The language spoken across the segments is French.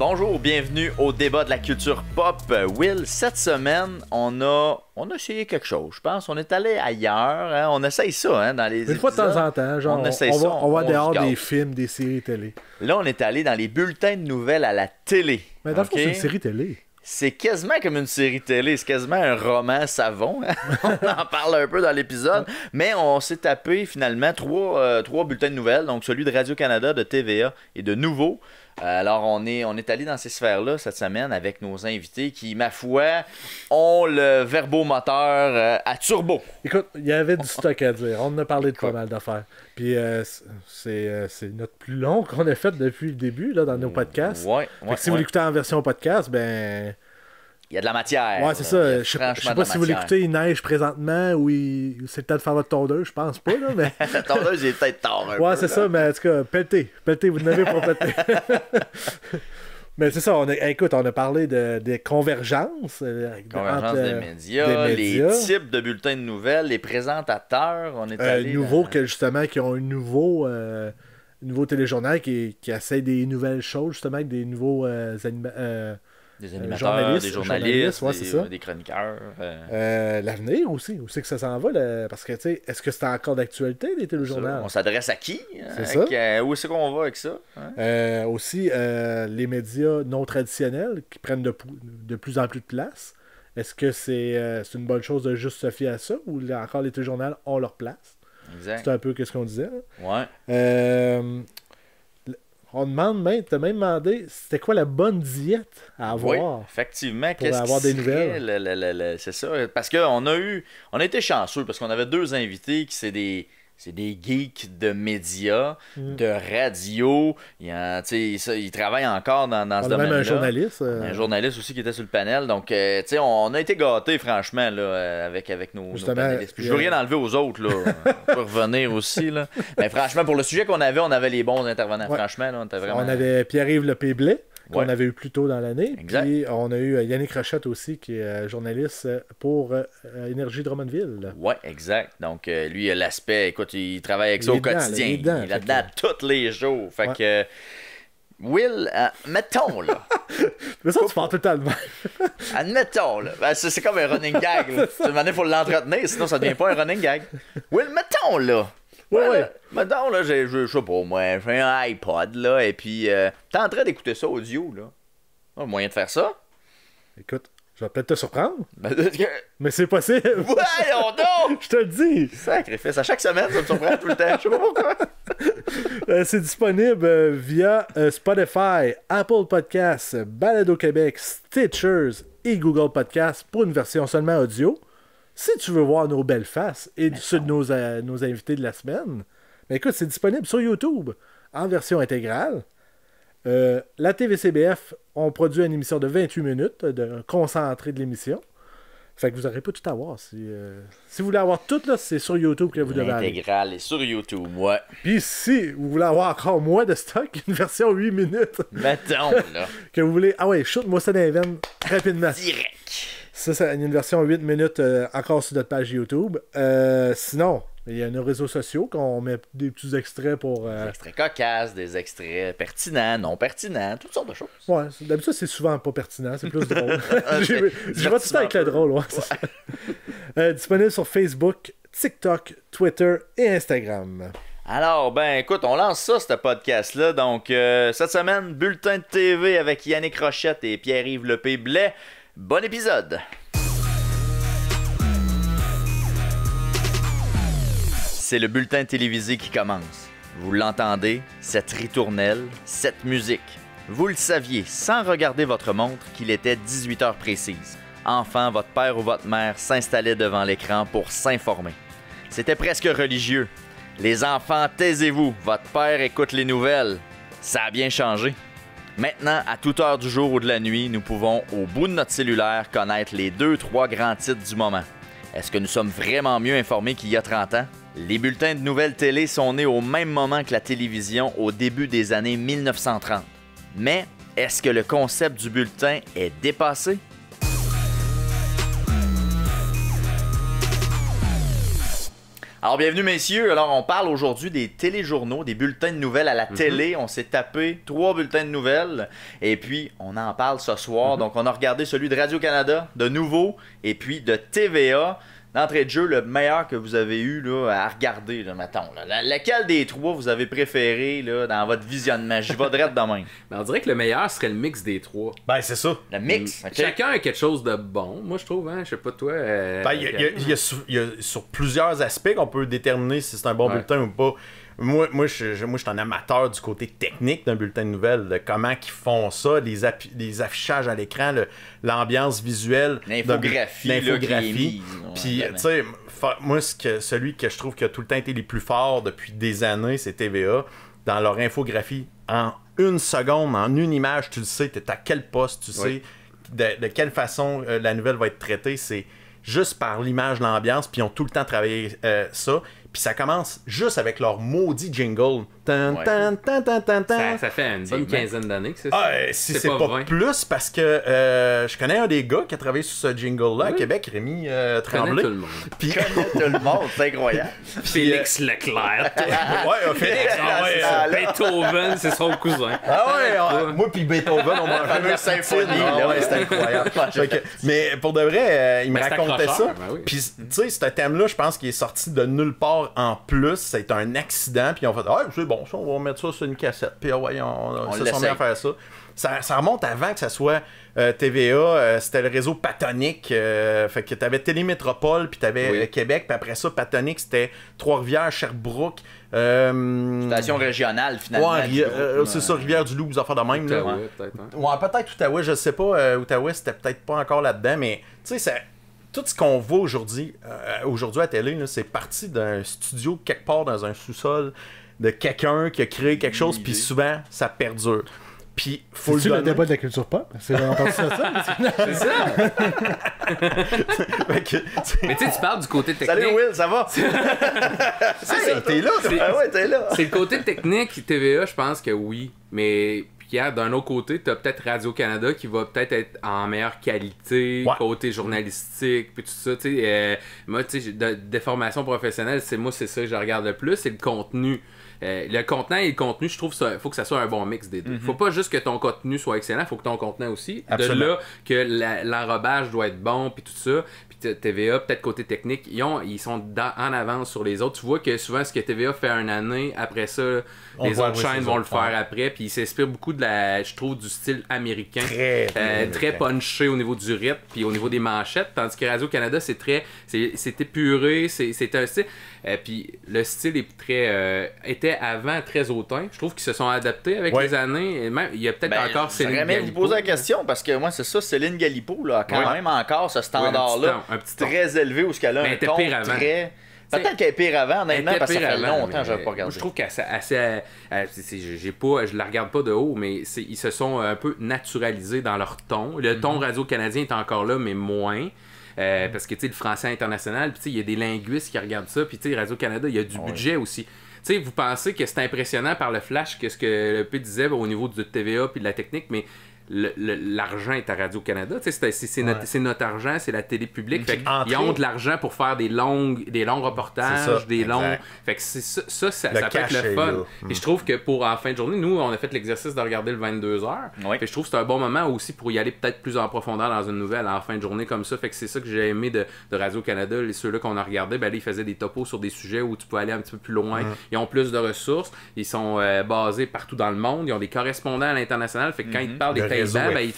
Bonjour, bienvenue au débat de la culture pop. Will, cette semaine, on a essayé quelque chose, je pense. On est allé ailleurs, hein? On essaye ça hein, dans les épisodes. Une fois de temps en temps, genre, on va dehors des films, des séries télé. Là, on est allé dans les bulletins de nouvelles à la télé. Mais dans le fond, c'est une série télé. C'est quasiment comme une série télé, c'est quasiment un roman savon. On en parle un peu dans l'épisode, mais on s'est tapé finalement trois bulletins de nouvelles, donc celui de Radio-Canada, de TVA et de Nouveau. Alors, on est allé dans ces sphères-là cette semaine avec nos invités qui, ma foi, ont le verbomoteur à turbo. Écoute, il y avait du stock à dire. On en a parlé de pas mal d'affaires. Puis, c'est notre plus long qu'on a fait depuis le début là, dans nos podcasts. Si vous l'écoutez en version podcast, ben... Il y a de la matière. Ouais, c'est ça. Je sais pas si vous l'écoutez, il neige présentement ou c'est le temps de faire votre tondeuse, je pense pas, là, mais... La tondeuse, il est peut-être tard un peu. Ouais, c'est ça, mais en tout cas, pelletez, vous n'avez pas pelleté. Mais c'est ça, écoute, on a parlé des convergences. Convergence des médias, les types de bulletins de nouvelles, les présentateurs, on est allé... Nouveaux, qui ont un nouveau téléjournal qui essaie des nouvelles choses, justement, avec des nouveaux des animateurs, des journalistes, ouais, des chroniqueurs. L'avenir aussi, où c'est que ça s'en va? Parce que, tu sais, est-ce que c'est encore d'actualité, les téléjournaux? On s'adresse à qui? C'est ça. Où est-ce qu'on va avec ça? Hein? Aussi, les médias non traditionnels qui prennent de plus en plus de place. Est-ce que c'est une bonne chose de juste se fier à ça ou encore les téléjournaux ont leur place? Exact. C'est un peu ce qu'on disait. Hein? Ouais. On t'as même demandé c'était quoi la bonne diète à avoir. Oui, effectivement. Pour avoir des nouvelles. C'est ça. Parce qu'on a été chanceux parce qu'on avait deux invités qui c'est des geeks de médias, de radio. Ils travaillent encore dans ce domaine-là. On a même un journaliste. Un journaliste aussi qui était sur le panel. Donc, on a été gâtés, franchement, là, avec nos panélistes. Puis, je veux rien enlever aux autres. Là. On peut revenir aussi. Là. Mais franchement, pour le sujet qu'on avait, on avait les bons intervenants. Ouais. Franchement, là, on avait Pierre-Yves Lepéblais, qu'on avait eu plus tôt dans l'année. Exact. Puis on a eu Yannick Rochette aussi, qui est journaliste pour Énergie Drummondville. Oui, exact. Donc, lui, il a l'aspect, écoute, il travaille avec ça au quotidien. Il est là-dedans tous les jours. Fait que, Will, mettons, là. Mais ça, tu parles tout le temps de même. Admettons, là. Ben, c'est comme un running gag, là. Il faut l'entretenir, sinon ça devient pas un running gag. Will, mettons, là. Ouais. Mettons, là, je sais pas, moi, j'ai un iPod, là, et puis t'es en train d'écouter ça audio, là. Un moyen de faire ça? Écoute, je vais peut-être te surprendre. Mais c'est possible. Voyons donc! Je te le dis. Sacrifice. À chaque semaine, ça me surprend tout le temps. Je sais pas pourquoi. C'est disponible via Spotify, Apple Podcasts, Balado Québec, Stitchers et Google Podcasts pour une version seulement audio. Si tu veux voir nos belles faces et ceux de nos invités de la semaine, ben écoute, c'est disponible sur YouTube en version intégrale. La TVCBF ont produit une émission de 28 minutes, de concentré de l'émission. Fait que vous n'aurez pas tout à voir. Si vous voulez avoir tout, là, c'est sur YouTube que vous devez aller. L'intégrale est sur YouTube, ouais. Puis si vous voulez avoir encore moins de stock, une version 8 minutes. Mettons, là. Que vous voulez... Ah ouais, shoot-moi ça dans les veines rapidement. Direct. Ça, c'est une version 8 minutes encore sur notre page YouTube. Sinon, il y a nos réseaux sociaux qu'on met des petits extraits pour... Des extraits cocasses, des extraits pertinents, non pertinents, toutes sortes de choses. Ouais, d'habitude, c'est souvent pas pertinent, c'est plus drôle. Je vais tout ça avec le drôle, ouais. Disponible sur Facebook, TikTok, Twitter et Instagram. Alors, ben écoute, on lance ça, ce podcast-là. Donc, cette semaine, bulletin de TV avec Yannick Rochette et Pierre-Yves Lepéblais. Bon épisode! C'est le bulletin télévisé qui commence. Vous l'entendez, cette ritournelle, cette musique. Vous le saviez, sans regarder votre montre, qu'il était 18h précises. Enfant, votre père ou votre mère s'installait devant l'écran pour s'informer. C'était presque religieux. Les enfants, taisez-vous, votre père écoute les nouvelles. Ça a bien changé. Maintenant, à toute heure du jour ou de la nuit, nous pouvons, au bout de notre cellulaire, connaître les 2-3 grands titres du moment. Est-ce que nous sommes vraiment mieux informés qu'il y a 30 ans? Les bulletins de nouvelles télé sont nés au même moment que la télévision au début des années 1930. Mais est-ce que le concept du bulletin est dépassé? Alors, bienvenue, messieurs. Alors, on parle aujourd'hui des téléjournaux, des bulletins de nouvelles à la télé. On s'est tapé 3 bulletins de nouvelles. Et puis, on en parle ce soir. Donc, on a regardé celui de Radio-Canada, de Nouveau, et puis de TVA. D'entrée de jeu, le meilleur que vous avez eu là, à regarder, là, mettons. Là. Lequel des 3 vous avez préféré là, dans votre visionnement? J'y vais direct de même. Ben, on dirait que le meilleur serait le mix des 3. Ben, c'est ça. Le mix. Okay. Chacun a quelque chose de bon, moi je trouve, hein. Je sais pas toi. Ben, il y a sur plusieurs aspects qu'on peut déterminer si c'est un bon bulletin ou pas. Moi, je suis un amateur du côté technique d'un bulletin de nouvelles, de comment ils font ça, les affichages à l'écran, l'ambiance visuelle, l'infographie. Puis, tu sais, moi, celui que je trouve qui a tout le temps été les plus forts depuis des années, c'est TVA. Dans leur infographie, en 1 seconde, en une image, tu le sais, tu es à quel poste, tu sais de quelle façon la nouvelle va être traitée. C'est juste par l'image, l'ambiance, puis ils ont tout le temps travaillé ça. Puis ça commence juste avec leur maudit jingle. Ça fait une bonne quinzaine d'années que c'est ça. Si c'est pas plus, parce que je connais un des gars qui a travaillé sur ce jingle-là à Québec, Rémi Tremblay. Tout le monde. Puis tout le monde, c'est incroyable. Félix Leclerc. Félix. Beethoven, c'est son cousin. Moi puis Beethoven, on m'a fait une symphonie. C'était incroyable. Mais pour de vrai, il me racontait ça. Puis tu sais, ce thème-là, je pense qu'il est sorti de nulle part en plus. C'est un accident, puis on fait c'est bon, ça, on va mettre ça sur une cassette. Puis on se sont mis à faire ça. Ça remonte avant que ça soit TVA, c'était le réseau Patonique. Fait que t'avais Télémétropole, puis t'avais Québec, puis après ça, Patonique, c'était Trois-Rivières, Sherbrooke. Station régionale, finalement. C'est ça, Rivière-du-Loup, vous en faites de même. Outaouais, peut-être. Hein? Peut-être Outaouais, je sais pas. Outaouais, c'était peut-être pas encore là-dedans, mais tu sais, tout ce qu'on voit aujourd'hui à télé, là, c'est parti d'un studio quelque part dans un sous-sol de quelqu'un qui a créé quelque chose, puis souvent, ça perdure. Puis, faut le débat de la culture pop? C'est vraiment parti de ça? C'est ça! Mais tu sais, tu parles du côté technique. Salut Will, ça va? T'es là? T'es là. C'est le côté technique, TVA, je pense que oui. Mais d'un autre côté, t'as peut-être Radio-Canada qui va peut-être être en meilleure qualité, côté journalistique, puis tout ça. Moi, tu sais, de formation professionnelle, c'est ça que je regarde le plus, c'est le contenu. Le contenant et le contenu, je trouve il faut que ça soit un bon mix des deux. Faut pas juste que ton contenu soit excellent, il faut que ton contenant aussi. Absolument. De là que l'enrobage doit être bon, puis tout ça. Puis TVA, peut-être côté technique, ils sont en avance sur les autres. Tu vois que souvent, ce que TVA fait une année, après ça, les autres chaînes vont le faire après. Puis ils s'inspirent beaucoup je trouve, du style américain. Très punché au niveau du rythme, puis au niveau des manchettes. Tandis que Radio-Canada, c'est épuré, c'est un style. Puis le style est était avant très hautain. Je trouve qu'ils se sont adaptés avec les années. Et même, il y a peut-être encore Céline Galipo. J'aimerais vous poser la question, parce que moi, c'est ça, Céline Galipo, là, a quand même encore ce standard-là. Un petit ton. Très élevé, où ce qu'elle a un ton très... Peut-être qu'elle est pire avant, honnêtement, parce que ça fait longtemps que je n'avais pas regardé. Je trouve qu'elle je la regarde pas de haut, mais ils se sont un peu naturalisés dans leur ton. Le ton radio-canadien est encore là, mais moins. Parce que le français international, puis il y a des linguistes qui regardent ça, puis Radio-Canada, il y a du budget aussi. T'sais, vous pensez que c'est impressionnant par le flash, que ce que le P disait au niveau du TVA puis de la technique, mais l'argent est à Radio-Canada. C'est notre argent, c'est la télé publique. Fait ils ont de l'argent pour faire des longs reportages, des longs. Fait que ça peut être le fun. Et je trouve que pour en fin de journée, nous, on a fait l'exercice de regarder le 22h. Fait que je trouve que c'est un bon moment aussi pour y aller peut-être plus en profondeur dans une nouvelle en fin de journée comme ça. Fait que c'est ça que j'ai aimé de Radio-Canada. Ceux-là qu'on a regardé, là, ils faisaient des topos sur des sujets où tu peux aller un petit peu plus loin. Ils ont plus de ressources. Ils sont basés partout dans le monde. Ils ont des correspondants à l'international. Fait que quand ils te parlent des ils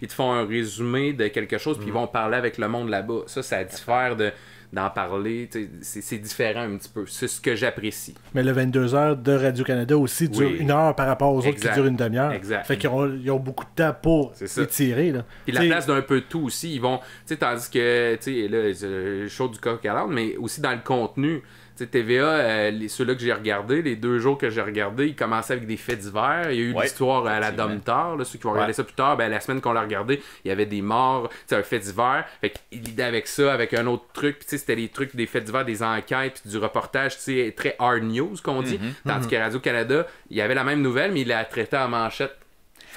te font un résumé de quelque chose, puis ils vont parler avec le monde là-bas. Ça diffère d'en parler. C'est différent un petit peu. C'est ce que j'apprécie. Mais le 22h de Radio-Canada aussi dure 1 heure par rapport aux autres qui durent une demi-heure. Exact. Fait qu'ils ont beaucoup de temps pour étirer. Là. Puis la place d'un peu de tout aussi. Ils vont, tandis que, là, chaud du coq à l'âne, mais aussi dans le contenu. TVA, ceux-là que j'ai regardés, les 2 jours que j'ai regardés, ils commençaient avec des faits divers. Il y a eu l'histoire à la Domtar, ceux qui vont regarder ça plus tard, la semaine qu'on l'a regardé, il y avait des morts, un fait divers. Fait qu'il lidait avec ça, avec un autre truc. Puis c'était les trucs des faits divers, des enquêtes, puis du reportage très hard news qu'on dit. Tandis que Radio-Canada, il y avait la même nouvelle, mais il l'a traité en manchette.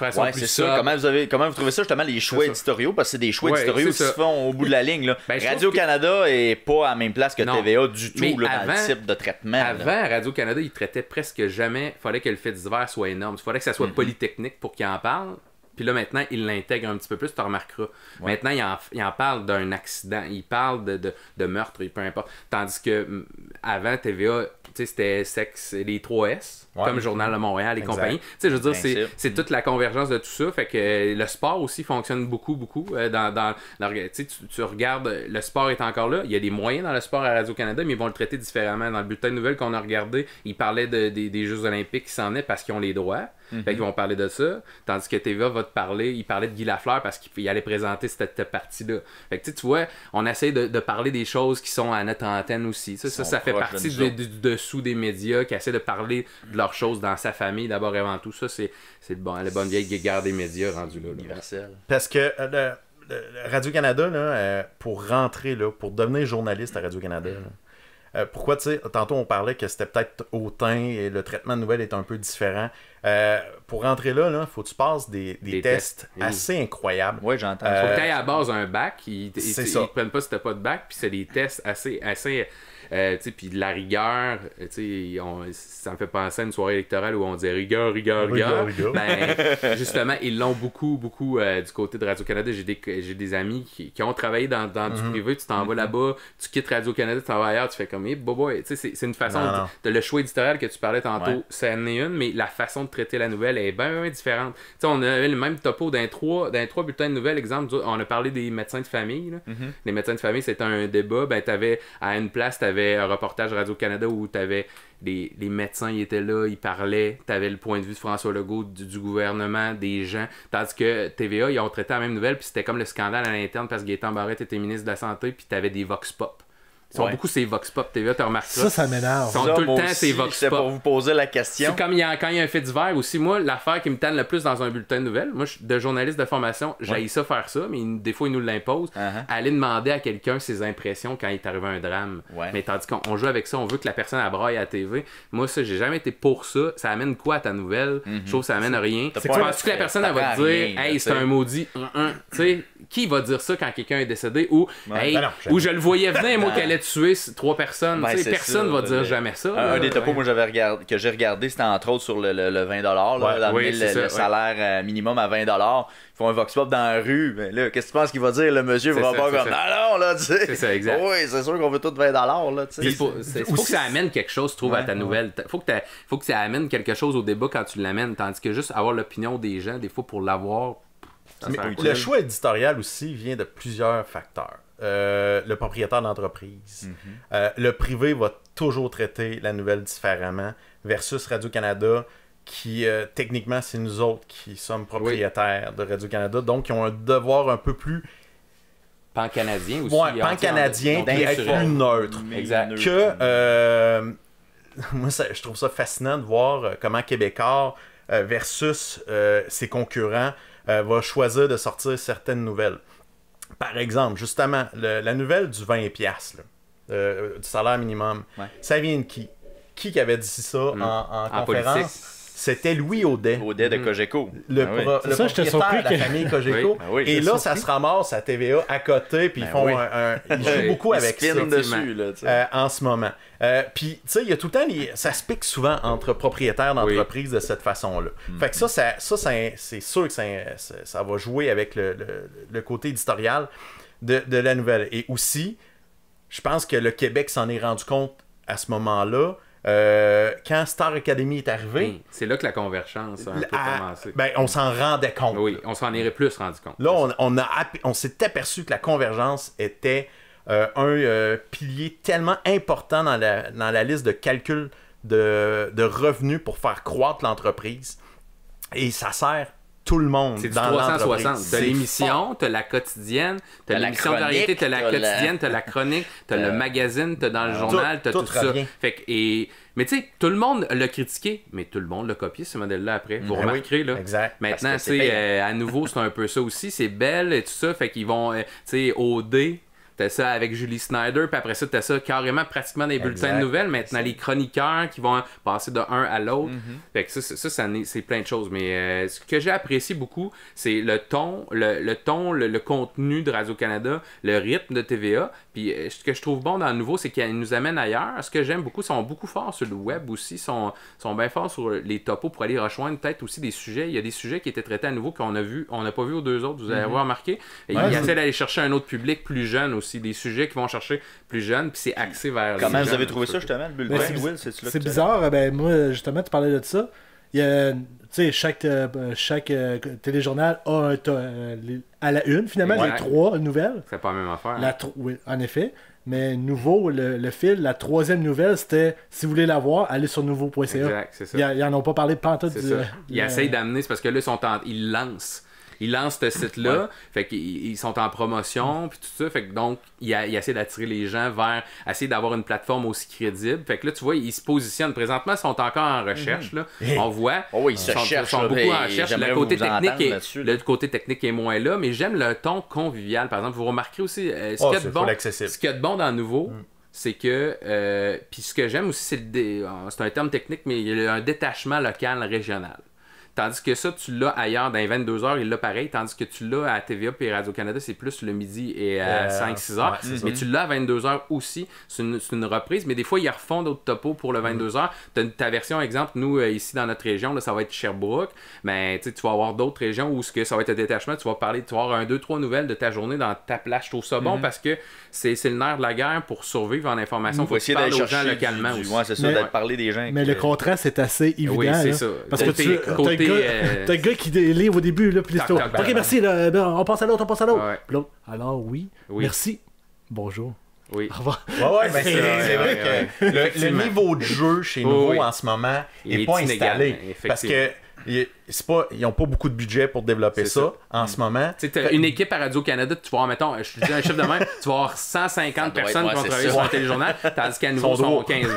Ouais, c'est ça. Comment vous trouvez ça, justement, les choix éditoriaux? Parce que c'est des choix éditoriaux qui se font au bout de la ligne. Là. Radio-Canada est pas à la même place que TVA du tout là, dans le type de traitement. Avant, Radio-Canada, il traitait presque jamais. Il fallait que le fait divers soit énorme. Il fallait que ça soit polytechnique pour qu'il en parle. Puis là, maintenant, il l'intègre un petit peu plus, tu remarqueras. Ouais. Maintenant, il en parle d'un accident, il parle de meurtre, peu importe. Tandis que avant, TVA, c'était sexe, les 3S, comme Journal de Montréal et compagnie. Je veux dire, c'est toute la convergence de tout ça. Fait que le sport aussi fonctionne beaucoup. Tu regardes, le sport est encore là. Il y a des moyens dans le sport à Radio-Canada, mais ils vont le traiter différemment. Dans le bulletin de nouvelles qu'on a regardé, ils parlaient des Jeux olympiques qui s'en est parce qu'ils ont les droits. Fait qu'ils vont parler de ça. Tandis que TVA va te parler, il parlait de Guy Lafleur parce qu'il allait présenter cette partie-là. Fait que tu vois, on essaie de parler des choses qui sont à notre antenne aussi. Ça fait partie du dessous des médias qui essaient de parler de leurs choses dans sa famille d'abord et avant tout. Ça, c'est la bonne vieille guerre des médias rendue là. Universel. Parce que Radio-Canada, là, pour rentrer, là, pour devenir journaliste à Radio-Canada, pourquoi, tu sais, tantôt on parlait que c'était peut-être hautain et le traitement de nouvelles est un peu différent. Pour rentrer là, faut que tu passes des tests assez incroyables. Oui, j'entends. Faut que tu ailles à la base un bac. Ils prennent pas si t'as pas de bac, puis c'est des tests assez puis de la rigueur, ça me fait penser à une soirée électorale où on disait rigueur. Ben, justement, ils l'ont beaucoup du côté de Radio-Canada. J'ai des amis qui ont travaillé dans du privé. Tu t'en vas là-bas, tu quittes Radio-Canada, tu t'en vas ailleurs, tu fais comme c'est une façon de le choix éditorial que tu parlais tantôt, ça en est une, mais la façon de traiter la nouvelle est bien différente. T'sais, on avait le même topo dans trois bulletins de nouvelles. Exemple, on a parlé des médecins de famille. Là. Les médecins de famille, c'était un débat. Ben, à une place, t'avais un reportage Radio-Canada où t'avais les médecins, ils étaient là, ils parlaient, t'avais le point de vue de François Legault, du gouvernement, des gens, tandis que TVA, ils ont traité la même nouvelle, puis c'était comme le scandale à l'interne parce que Gaétan Barrette était ministre de la Santé, puis t'avais des vox pop. Ils sont beaucoup ces vox pop TVA, tu remarques ça. Ça m'énerve. Ils sont tout le temps ces vox pop. Pour vous poser la question. C'est comme quand il y a un fait divers aussi. Moi, l'affaire qui me tanne le plus dans un bulletin de nouvelles, moi, je suis de journaliste de formation, j'haïs ça faire ça, mais des fois, ils nous l'imposent. Aller demander à quelqu'un ses impressions quand il est arrivé un drame. Mais tandis qu'on joue avec ça, on veut que la personne abraille à la TV. Moi, ça, j'ai jamais été pour ça. Ça amène quoi à ta nouvelle? Je trouve que ça amène rien. Tu penses que la personne, elle va te dire, hey, c'est un maudit. Tu sais, qui va dire ça quand quelqu'un est décédé? Ou, ou je le voyais venir, moi, qu'elle allait tuer 3 personnes. Personne ne va dire jamais ça. Un des topos que j'ai regardé, c'était entre autres sur le 20$, d'amener le salaire minimum à 20$. Ils font un vox pop dans la rue. Mais là, qu'est-ce que tu penses qu'il va dire? Le monsieur va pas comme non, là, tu sais. C'est ça, exact. Oui, c'est sûr qu'on veut tout 20$, là, tu sais. Il faut que ça amène quelque chose, je trouve, à ta nouvelle. Faut que ça amène quelque chose au débat quand tu l'amènes. Tandis que juste avoir l'opinion des gens, des fois, pour l'avoir. Le choix éditorial aussi vient de plusieurs facteurs. Le propriétaire d'entreprise. Le privé va toujours traiter la nouvelle différemment versus Radio-Canada qui, techniquement, c'est nous autres qui sommes propriétaires de Radio-Canada, donc qui ont un devoir un peu peu pan-canadien aussi. Ouais, pan-canadien, d'être plus neutre. Exact. Moi, je trouve ça fascinant de voir comment Québécois versus ses concurrents va choisir de sortir certaines nouvelles. Par exemple, justement, la nouvelle du 20$, du salaire minimum, ça vient de qui? Qui avait dit ça en conférence? Politique. C'était Louis Audet. Audet de Cogeco. Le propriétaire de la famille Cogeco. Et là, ça se ramasse à TVA à côté, puis ils font ils jouent beaucoup avec ça dessus, là, en ce moment. Puis, tu sais, il y a tout le temps, ça se pique souvent entre propriétaires d'entreprises de cette façon-là. Fait que ça c'est sûr que ça va jouer avec le côté éditorial de la nouvelle. Et aussi, je pense que le Québec s'en est rendu compte à ce moment-là. Quand Star Academy est arrivé, c'est là que la convergence a un peu commencé. Ben, on s'en rendait compte. Oui, on s'en est plus rendu compte. Là, on s'est aperçu que la convergence était un pilier tellement important dans la liste de calcul de revenus pour faire croître l'entreprise. Et ça sert tout le monde c'est dans l'entreprise. 360. T'as l'émission, t'as la quotidienne, t'as l'émission de variété, t'as la quotidienne, t'as la chronique, t'as le magazine, t'as dans le journal, t'as tout ça. Fait que, mais tu sais, tout le monde l'a critiqué, mais tout le monde l'a copié, ce modèle-là, après. Vous remarquerez, là. Exact. Maintenant, tu sais, à nouveau, c'est un peu ça aussi. C'est belle et tout ça. Fait qu'ils vont, tu sais, OD T'as ça avec Julie Snyder, puis après ça, t'as ça carrément pratiquement des bulletins de nouvelles. Maintenant, les chroniqueurs qui vont passer de un à l'autre. Fait que ça c'est plein de choses. Mais ce que j'ai apprécié beaucoup, c'est le ton, le contenu de Radio-Canada, le rythme de TVA. Puis ce que je trouve bon dans le nouveau, c'est qu'il nous amène ailleurs. Ce que j'aime beaucoup, ils sont beaucoup forts sur le web aussi. Ils sont bien forts sur les topos pour aller rejoindre peut-être aussi des sujets. Il y a des sujets qui étaient traités à nouveau qu'on n'a pas vu aux deux autres. Vous allez avoir remarqué. Et ils essaient d'aller chercher un autre public plus jeune aussi. Des sujets qui vont chercher plus jeunes, puis c'est axé vers Comment les vous jeunes, avez trouvé ça, justement, le bulletin? Will, c'est bizarre. Moi, justement, tu parlais de ça. Il y a, tu sais, chaque téléjournal a à la une, finalement, les 3 nouvelles. C'est pas la même affaire. Oui, en effet. Mais nouveau, le fil, la 3e nouvelle, c'était, si vous voulez la voir, allez sur nouveau.ca. Exact, c'est ça. Ils en ont pas parlé pantoute. Ils essayent d'amener, c'est parce que là, ils lancent. Ils lancent ce site-là, fait qu'ils sont en promotion, puis tout ça, fait que donc, ils essaient d'attirer les gens vers, essayer d'avoir une plateforme aussi crédible. Fait que là, tu vois, ils se positionnent. Présentement, ils sont encore en recherche, là. On voit. Ils sont beaucoup en recherche. Le côté technique est moins là, mais j'aime le ton convivial. Par exemple, vous remarquerez aussi, ce qu'il y a de bon dans le nouveau, c'est que, puis ce que j'aime aussi, c'est un terme technique, mais il y a un détachement local régional. Tandis que ça, tu l'as ailleurs, dans les 22h, il l'a pareil. Tandis que tu l'as à TVA et Radio-Canada, c'est plus le midi et à 5-6h. Mais tu l'as à 22h aussi. C'est une reprise. Mais des fois, ils refont d'autres topos pour le 22h. Tu as ta version, exemple, nous, ici dans notre région, là, ça va être Sherbrooke. Mais tu vas avoir d'autres régions où ça va être un détachement. Tu vas avoir 1, 2, 3 nouvelles de ta journée dans ta plage. Je trouve ça bon parce que c'est le nerf de la guerre pour survivre en information. Il faut essayer d'aller aux gens localement aussi. Ouais, c'est ça, d'être parler des gens. Mais le contraste est assez évident. Oui, c'est ça. Parce que t'as un gars qui livre au début, là, puis l'histoire. Ok, merci, là, on passe à l'autre. Ouais. Puis l'autre, alors oui, merci, bonjour. Oui. Au revoir. Mais c'est vrai que le niveau de jeu chez Nouveau en ce moment n'est pas installé. Parce que ils n'ont pas beaucoup de budget pour développer ça en ce moment. Tu sais, une équipe à Radio-Canada, tu vas avoir, mettons, je te dis un chiffre de même, tu vas avoir 150 personnes qui vont travailler sur un téléjournal, tandis qu'à Nouveau, ils sont 15.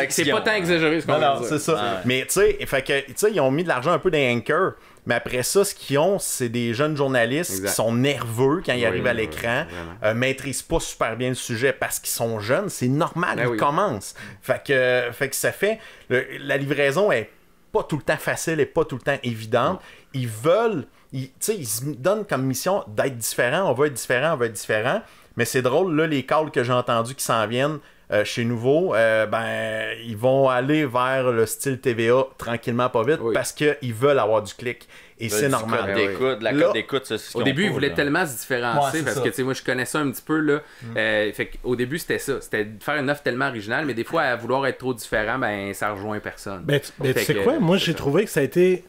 C'est pas tant exagéré ce qu'on dit. C'est ça. Mais tu sais, ils ont mis de l'argent un peu dans Anchor. Mais après ça, ce qu'ils ont, c'est des jeunes journalistes qui sont nerveux quand ils arrivent à l'écran, maîtrisent pas super bien le sujet parce qu'ils sont jeunes. C'est normal, ils commencent. Fait que ça fait... la livraison est pas tout le temps facile et pas tout le temps évidente. Ils veulent... Ils se donnent comme mission d'être différents. On va être différent. Mais c'est drôle, là, les calls que j'ai entendus qui s'en viennent chez Nouveau, ils vont aller vers le style TVA tranquillement, pas vite, parce qu'ils veulent avoir du clic. Et c'est normal. La cote d'écoute, au début, ils voulaient tellement se différencier parce que moi, je connaissais un petit peu. Là, fait au début, c'était ça. C'était de faire une offre tellement originale, mais des fois, à vouloir être trop différent, ça rejoint personne. Tu sais quoi? Moi, j'ai trouvé que ça a été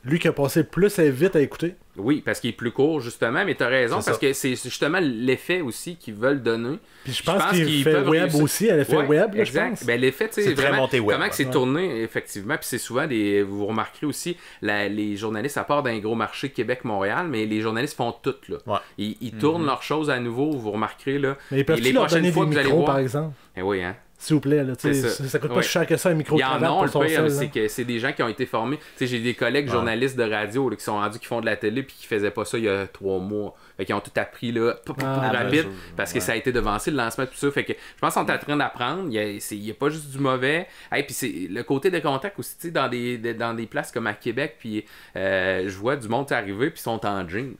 lui qui a passé plus vite à écouter. Oui, parce qu'il est plus court, justement, mais tu as raison, parce que c'est justement l'effet aussi qu'ils veulent donner. Puis je pense qu'il fait web aussi, à l'effet web, là, exact. Je pense. Ben, l'effet, tu sais, c'est vraiment, très web, comment que c'est tourné, effectivement, puis c'est souvent vous remarquerez aussi, les journalistes, à part d'un gros marché Québec-Montréal, mais les journalistes font tout, là. Ouais. Ils tournent leurs choses à nouveau, vous remarquerez, là. Mais ils peuvent-tu leur donner des micros, par exemple? Oui, hein. S'il vous plaît, là, ça coûte pas cher que ça, un micro de cravate pour son seul. C'est que c'est des gens qui ont été formés. T'sais, j'ai des collègues journalistes de radio là, qui sont rendus, qui font de la télé puis qui faisaient pas ça il y a 3 mois. Fait qu'ils ont tout appris là, rapide parce que ça a été devancé le lancement tout ça. Fait que je pense qu'on est en train d'apprendre. Il y a pas juste du mauvais. Puis c'est le côté de contact aussi, dans des places comme à Québec. Puis je vois du monde arriver puis ils sont en jeans.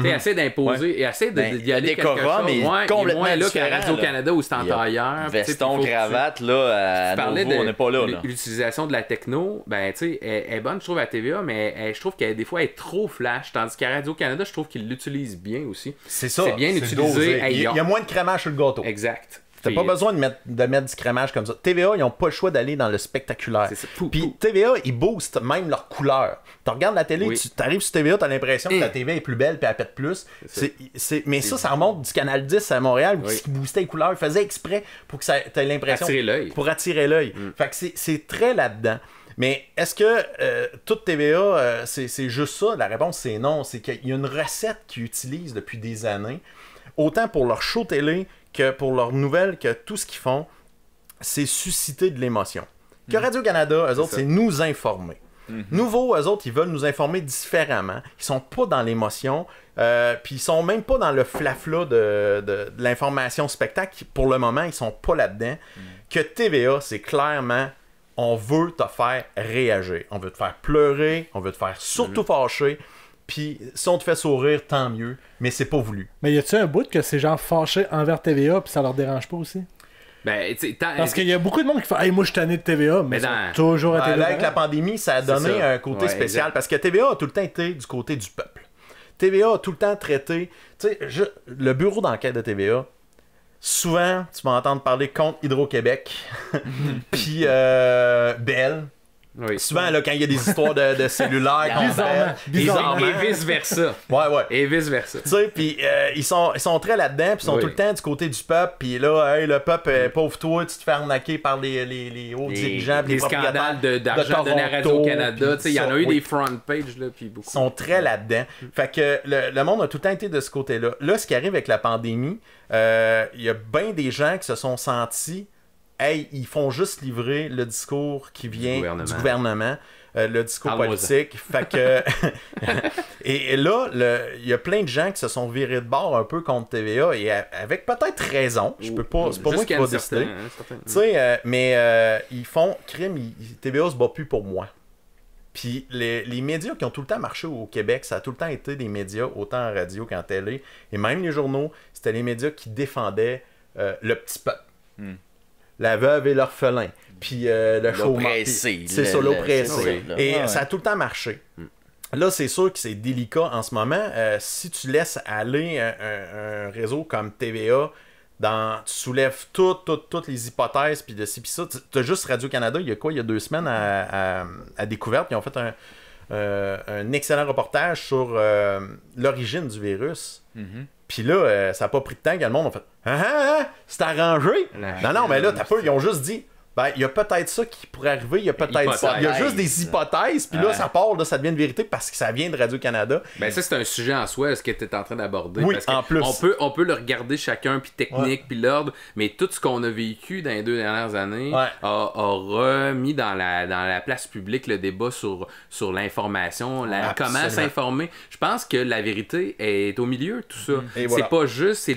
Essaie d'imposer et essaie d'y aller quelque chose. Mais complètement moins là qu'à Radio-Canada où c'est en tailleur. Veston, cravate, là, à Nouveau, on n'est pas là. L'utilisation de la techno, tu sais, est bonne, je trouve, à TVA, mais je trouve qu'elle, des fois, elle est trop flash. Tandis qu'à Radio-Canada, je trouve qu'ils l'utilisent bien aussi. C'est ça. C'est bien utilisé. Il y a moins de crémage sur le gâteau. Exact. T'as pas besoin de mettre du crémage comme ça. TVA, ils n'ont pas le choix d'aller dans le spectaculaire. Puis TVA, ils boostent même leur couleur. Tu regardes la télé, tu arrives sur TVA, tu as l'impression que la TV est plus belle puis elle pète plus. Mais ça remonte du Canal 10 à Montréal où ils boostaient les couleurs. Ils faisaient exprès pour que tu aies l'impression. Pour attirer l'œil. Fait que c'est très là-dedans. Mais est-ce que toute TVA, c'est juste ça? La réponse, c'est non. C'est qu'il y a une recette qu'ils utilisent depuis des années. Autant pour leur show télé que pour leurs nouvelles, que tout ce qu'ils font, c'est susciter de l'émotion. Que Radio-Canada, eux autres, c'est nous informer. Nouveau, eux autres, ils veulent nous informer différemment. Ils sont pas dans l'émotion. Puis ils sont même pas dans le flafla de l'information spectacle. Pour le moment, ils sont pas là-dedans. Que TVA, c'est clairement, on veut te faire réagir. On veut te faire pleurer. On veut te faire surtout fâcher. Puis si on te fait sourire, tant mieux. Mais c'est pas voulu. Mais y a-tu un bout que ces gens fâchés envers TVA puis ça leur dérange pas aussi? Ben, parce qu'il y a beaucoup de monde qui fait hey, moi je suis tanné de TVA, mais toujours à TVA. Là, avec la pandémie, ça a donné un côté spécial. Parce que TVA a tout le temps été du côté du peuple. TVA a tout le temps traité. Tu sais, le bureau d'enquête de TVA, souvent, tu vas entendre parler contre Hydro-Québec, puis Bell. Oui. Souvent, là, quand il y a des histoires de cellulaires, bizarrement. Et vice-versa. Ouais. Et vice-versa. Tu sais, puis ils sont très là-dedans, puis ils sont tout le temps du côté du peuple, puis là, hey, le peuple, pauvre toi, tu te fais arnaquer par les hauts dirigeants, les scandales d'argent de la Radio-Canada. Il y en a eu des front pages, là, puis beaucoup. Ils sont très là-dedans. Fait que le monde a tout le temps été de ce côté-là. Là, ce qui arrive avec la pandémie, il y a bien des gens qui se sont sentis hey, ils font juste livrer le discours qui vient du gouvernement, le discours politique. Fait que et là, il y a plein de gens qui se sont virés de bord un peu contre TVA et avec peut-être raison. Je peux pas, c'est pas moi qui va décider. Tu sais, mais ils font crime. TVA se bat plus pour moi. Puis les médias qui ont tout le temps marché au Québec, ça a tout le temps été des médias, autant en radio qu'en télé, et même les journaux, c'était les médias qui défendaient le petit peuple. La veuve et l'orphelin, puis le chômage. C'est ça, l'oppressé. Et ça a tout le temps marché. Là, c'est sûr que c'est délicat en ce moment. Si tu laisses aller un réseau comme TVA, tu soulèves toutes les hypothèses, puis de ci, puis ça. Tu as juste Radio-Canada, il y a 2 semaines à Découverte, ils ont fait un excellent reportage sur l'origine du virus. Puis là, ça n'a pas pris de temps que le monde a fait c'est arrangé. Non, mais là, ils ont juste dit ben, il y a peut-être ça qui pourrait arriver, il y a peut-être ça. Il y a juste des hypothèses, puis là, ça part, là, ça devient une vérité parce que ça vient de Radio-Canada. Ben, ça, c'est un sujet en soi, ce que tu es en train d'aborder. Oui, parce en plus. On peut le regarder chacun, puis technique, puis l'ordre, mais tout ce qu'on a vécu dans les 2 dernières années a remis dans la place publique le débat sur l'information, comment s'informer. Je pense que la vérité est au milieu de tout ça. C'est pas juste,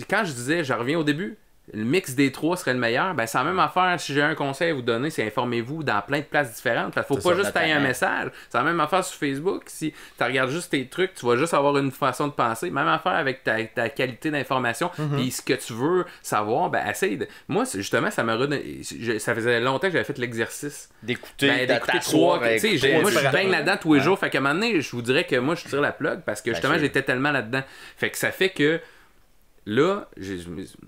quand je disais, je reviens au début, le mix des 3 serait le meilleur, ben c'est la même affaire. Si j'ai un conseil à vous donner, c'est informez-vous dans plein de places différentes. Parce qu'il faut pas juste tailler un message. C'est la même affaire sur Facebook. Si tu regardes juste tes trucs, tu vas juste avoir une façon de penser. Même affaire avec ta qualité d'information. Puis ce que tu veux savoir, ben essaye de... Moi, justement, ça faisait longtemps que j'avais fait l'exercice d'écouter 3. Moi, je suis bien là-dedans tous les jours. Fait qu'à un moment donné, je vous dirais que moi, je tire la plug parce que justement, j'étais tellement là-dedans. Fait que ça fait que là,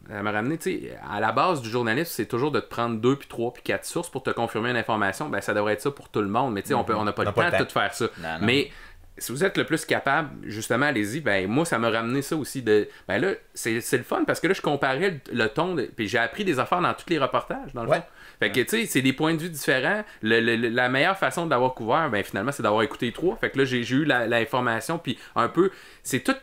ça m'a ramené, tu sais, à la base du journalisme, c'est toujours de te prendre 2, puis 3, puis 4 sources pour te confirmer une information. Ben, ça devrait être ça pour tout le monde, mais tu sais, on n'a pas le temps de tout faire ça. Non. Mais si vous êtes le plus capable, justement, allez-y. Ben, moi, ça m'a ramené ça aussi. Ben là, c'est le fun parce que là, je comparais le ton, puis j'ai appris des affaires dans tous les reportages, dans le fond. Fait que, tu sais, c'est des points de vue différents. La meilleure façon d'avoir couvert, ben, finalement, c'est d'avoir écouté 3. Fait que là, j'ai eu l'information, puis un peu, c'est toute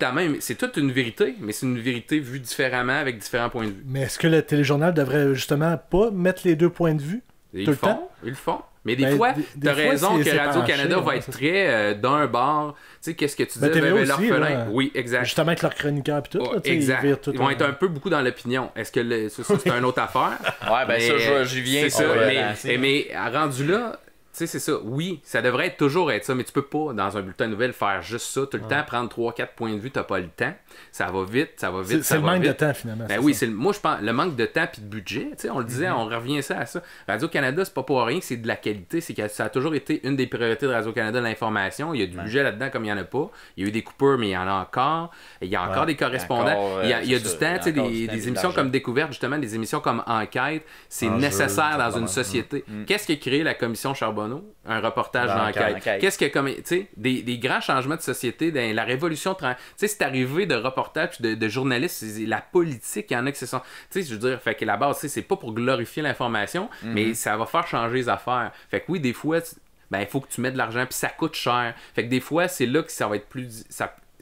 une vérité, mais c'est une vérité vue différemment, avec différents points de vue. Mais est-ce que le téléjournal devrait justement pas mettre les 2 points de vue tout le temps? Ils le font. Mais des fois, t'as raison que Radio-Canada va être très d'un bar. Tu sais, qu'est-ce que tu dis? L'orphelin. Oui, exact. Justement avec leur chroniqueur et tout. Exact. Ils vont être un peu beaucoup dans l'opinion. Est-ce que ça, c'est une autre affaire? Ouais, ben ça, j'y viens. C'est ça. Mais rendu là, tu sais, c'est ça. Oui, ça devrait toujours être ça, mais tu peux pas, dans un bulletin de nouvelles, faire juste ça. Tout le temps, prendre 3-4 points de vue, t'as pas le temps. Ça va vite. C'est le manque de temps, finalement. Ben oui, moi, je pense, le manque de temps puis de budget, tu sais, on le disait, on revient ça à ça. Radio-Canada, c'est pas pour rien que c'est de la qualité. C'est que ça a toujours été une des priorités de Radio-Canada, l'information. Il y a du budget là-dedans comme il y en a pas. Il y a eu des coupures, mais il y en a encore. Il y a encore des correspondants. Il y a du temps, tu sais, des émissions comme Découverte, justement, des émissions comme Enquête. C'est nécessaire dans une société. Qu'est-ce qui a créé la commission Charbonneau? Un reportage d'enquête. Qu'est-ce que, comme, tu sais, des grands changements de société, dans la révolution, tu sais, c'est arrivé de reportages, de journalistes, la politique, il y en a qui se sont, tu sais, je veux dire, fait que la base, tu sais, c'est pas pour glorifier l'information, mais ça va faire changer les affaires. Fait que oui, des fois, il faut que tu mettes de l'argent, puis ça coûte cher. Fait que des fois, c'est là que ça va être plus...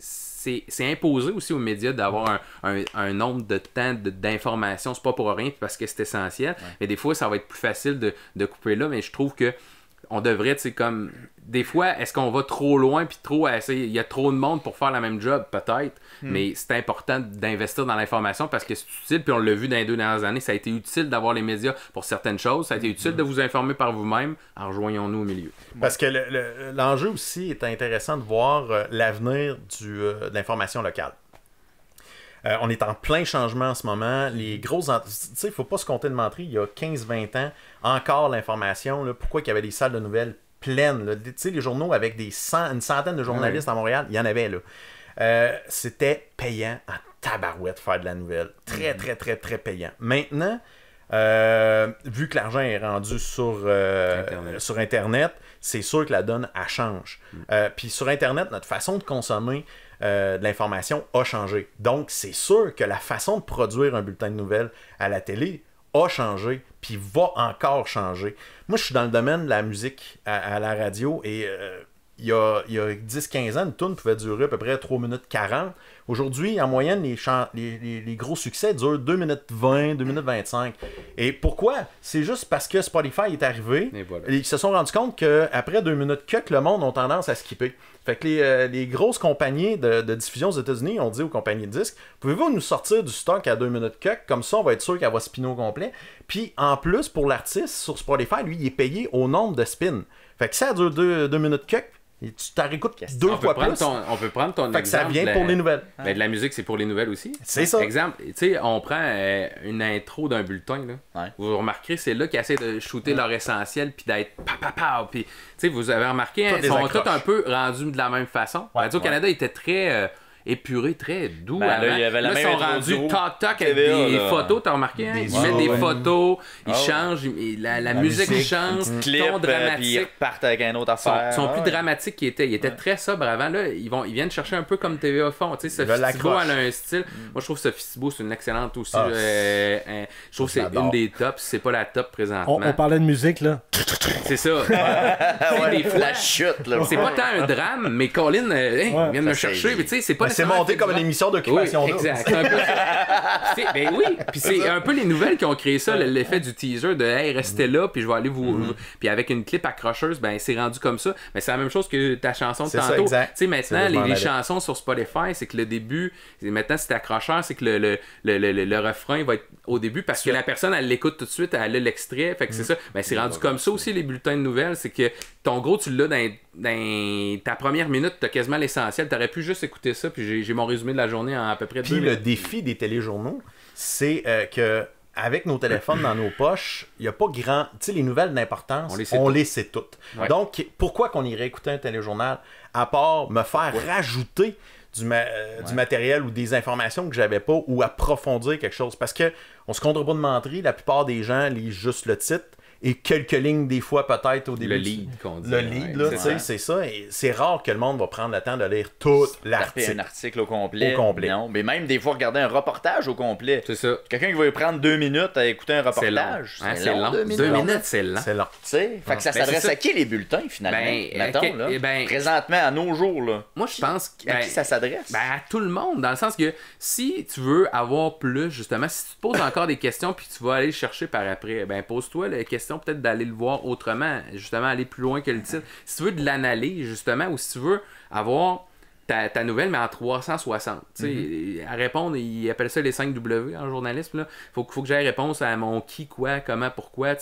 C'est imposé aussi aux médias d'avoir un nombre de temps d'information. C'est pas pour rien, parce que c'est essentiel. Mais des fois, ça va être plus facile de couper là, mais je trouve que on devrait, tu sais, comme... Des fois, est-ce qu'on va trop loin puis trop essayer? Il y a trop de monde pour faire la même job, peut-être, mais c'est important d'investir dans l'information parce que c'est utile, puis on l'a vu dans les 2 dernières années, ça a été utile d'avoir les médias pour certaines choses, ça a été utile de vous informer par vous-même, en rejoignons-nous au milieu. Parce que l'enjeu aussi est intéressant de voir l'avenir de l'information locale. On est en plein changement en ce moment. Les grosses... Tu sais, il ne faut pas se compter de mentir. Il y a 15-20 ans, encore l'information, là, pourquoi il y avait des salles de nouvelles pleines. Tu sais, les journaux avec une centaine de journalistes à Montréal, il y en avait, là. C'était payant en tabarouette faire de la nouvelle. Très, très, très, très payant. Maintenant, vu que l'argent est rendu sur Internet, c'est sûr que la donne, elle change. Puis sur Internet, notre façon de consommer de l'information a changé. Donc, c'est sûr que la façon de produire un bulletin de nouvelles à la télé a changé, puis va encore changer. Moi, je suis dans le domaine de la musique à la radio, et il y a 10-15 ans, une toune pouvait durer à peu près 3 minutes 40. Aujourd'hui, en moyenne, les gros succès durent 2 minutes 20, 2 minutes 25. Et pourquoi? C'est juste parce que Spotify est arrivé, et ils se sont rendus compte qu'après 2 minutes que le monde ont tendance à skipper. Fait que les grosses compagnies de diffusion aux États-Unis ont dit aux compagnies de disques, pouvez-vous nous sortir du stock à 2 minutes que, comme ça on va être sûr qu'elle va spinner au complet. Puis en plus, pour l'artiste, sur Spotify, lui, il est payé au nombre de spins. Fait que ça dure 2 minutes que, et tu t'en réécoutes 2 fois plus. On peut prendre ton fait exemple. Que ça vient pour les nouvelles. Ben, de la musique, c'est pour les nouvelles aussi. C'est ça. Exemple, tu sais, on prend une intro d'un bulletin, là. Ouais. Vous remarquerez, c'est là qu'ils essaient de shooter leur essentiel puis d'être puis tu sais, vous avez remarqué, ils sont tous un peu rendus de la même façon. Radio-Canada était très épuré, très doux. Ben, là, il y avait la là, même ils sont intro rendus du toc-toc avec TVA, des là. photos, t'as remarqué, hein? Ils mettent des photos, ils changent, la musique change, Clip, ton puis ils dramatique. repartent avec un autre affaire. Ils sont plus dramatiques qu'ils étaient. Ils étaient très sobres avant. Là, ils viennent chercher un peu comme TVA font. Tu sais, Sophie Thibault, elle a un style. Moi, je trouve que Sophie Thibault, c'est une excellente aussi. Je trouve que c'est une des tops. C'est pas la top présentement. On parlait de musique, là. C'est ça. Des fois, La chute, là. c'est pas tant un drame, mais Colin vient de me chercher. Mais tu sais, c'est pas C'est monté comme une émission d'occupation. oui, exact. Ben oui, puis c'est un peu les nouvelles qui ont créé ça, l'effet du teaser de hey, restez là, puis je vais aller vous. Puis avec une clip accrocheuse, ben c'est rendu comme ça. Mais c'est la même chose que ta chanson de tantôt. Tu sais, maintenant, les chansons sur Spotify, c'est que le début, maintenant, c'est accrocheur, c'est que le refrain va être au début parce que la personne, elle l'écoute tout de suite, elle a l'extrait. Fait que c'est ça. Ben c'est rendu comme ça aussi, les bulletins de nouvelles. C'est que ton gros, tu l'as dans ta première minute, t'as quasiment l'essentiel. T'aurais pu juste écouter ça, puis j'ai mon résumé de la journée en à peu près 2 minutes. Puis le défi des téléjournaux, c'est que avec nos téléphones dans nos poches, il n'y a pas grand... Tu sais, les nouvelles d'importance, on les sait toutes. Ouais. Donc, pourquoi qu'on irait écouter un téléjournal, à part me faire rajouter du matériel ou des informations que j'avais pas, ou approfondir quelque chose? Parce que on se comptera pas de mentir, la plupart des gens lisent juste le titre, et quelques lignes des fois peut-être au début. Le lead qu'on dit. Le lead, là, tu sais, c'est ça. Et c'est rare que le monde va prendre le temps de lire tout l'article. Un article au complet. Non, mais même des fois regarder un reportage au complet. C'est ça. Quelqu'un qui va prendre 2 minutes à écouter un reportage. C'est long. 2 minutes, c'est lent. C'est long. Tu sais, fait que ça s'adresse à qui les bulletins finalement? Mettons, là. Présentement, à nos jours, là. Moi, je pense que. À qui ça s'adresse? À tout le monde, dans le sens que si tu veux avoir plus, justement, si tu te poses encore des questions puis tu vas aller le chercher par après, pose-toi la question peut-être d'aller le voir autrement, justement aller plus loin que le titre. Si tu veux de l'analyse, justement, ou si tu veux avoir ta nouvelle, mais en 360. À répondre, ils appellent ça les 5 W en journalisme. Faut que j'aille réponse à mon qui, quoi, comment, pourquoi,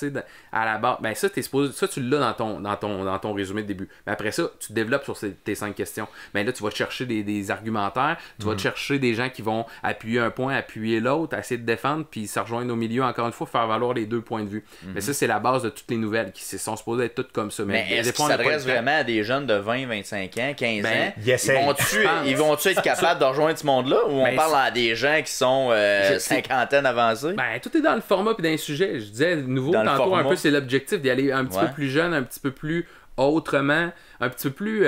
à la base. Ben ça, tu l'as dans ton résumé de début. Mais après ça, tu développes sur tes 5 questions. Ben là, tu vas te chercher des argumentaires, tu vas te chercher des gens qui vont appuyer un point, appuyer l'autre, essayer de défendre, puis se rejoindre au milieu, encore une fois, faire valoir les 2 points de vue. Mais ça, c'est la base de toutes les nouvelles qui sont supposées être toutes comme ça. Mais est-ce qu'ils s'adressent vraiment à des jeunes de 20, 25 ans, 15 ans? Ils vont-tu être capables de rejoindre ce monde-là ou on parle à des gens qui sont cinquantaine avancés? Tout est dans le format et dans les sujets. Je disais nouveau tantôt un peu, c'est l'objectif d'y aller un petit peu plus jeune, un petit peu plus autrement, un petit peu plus...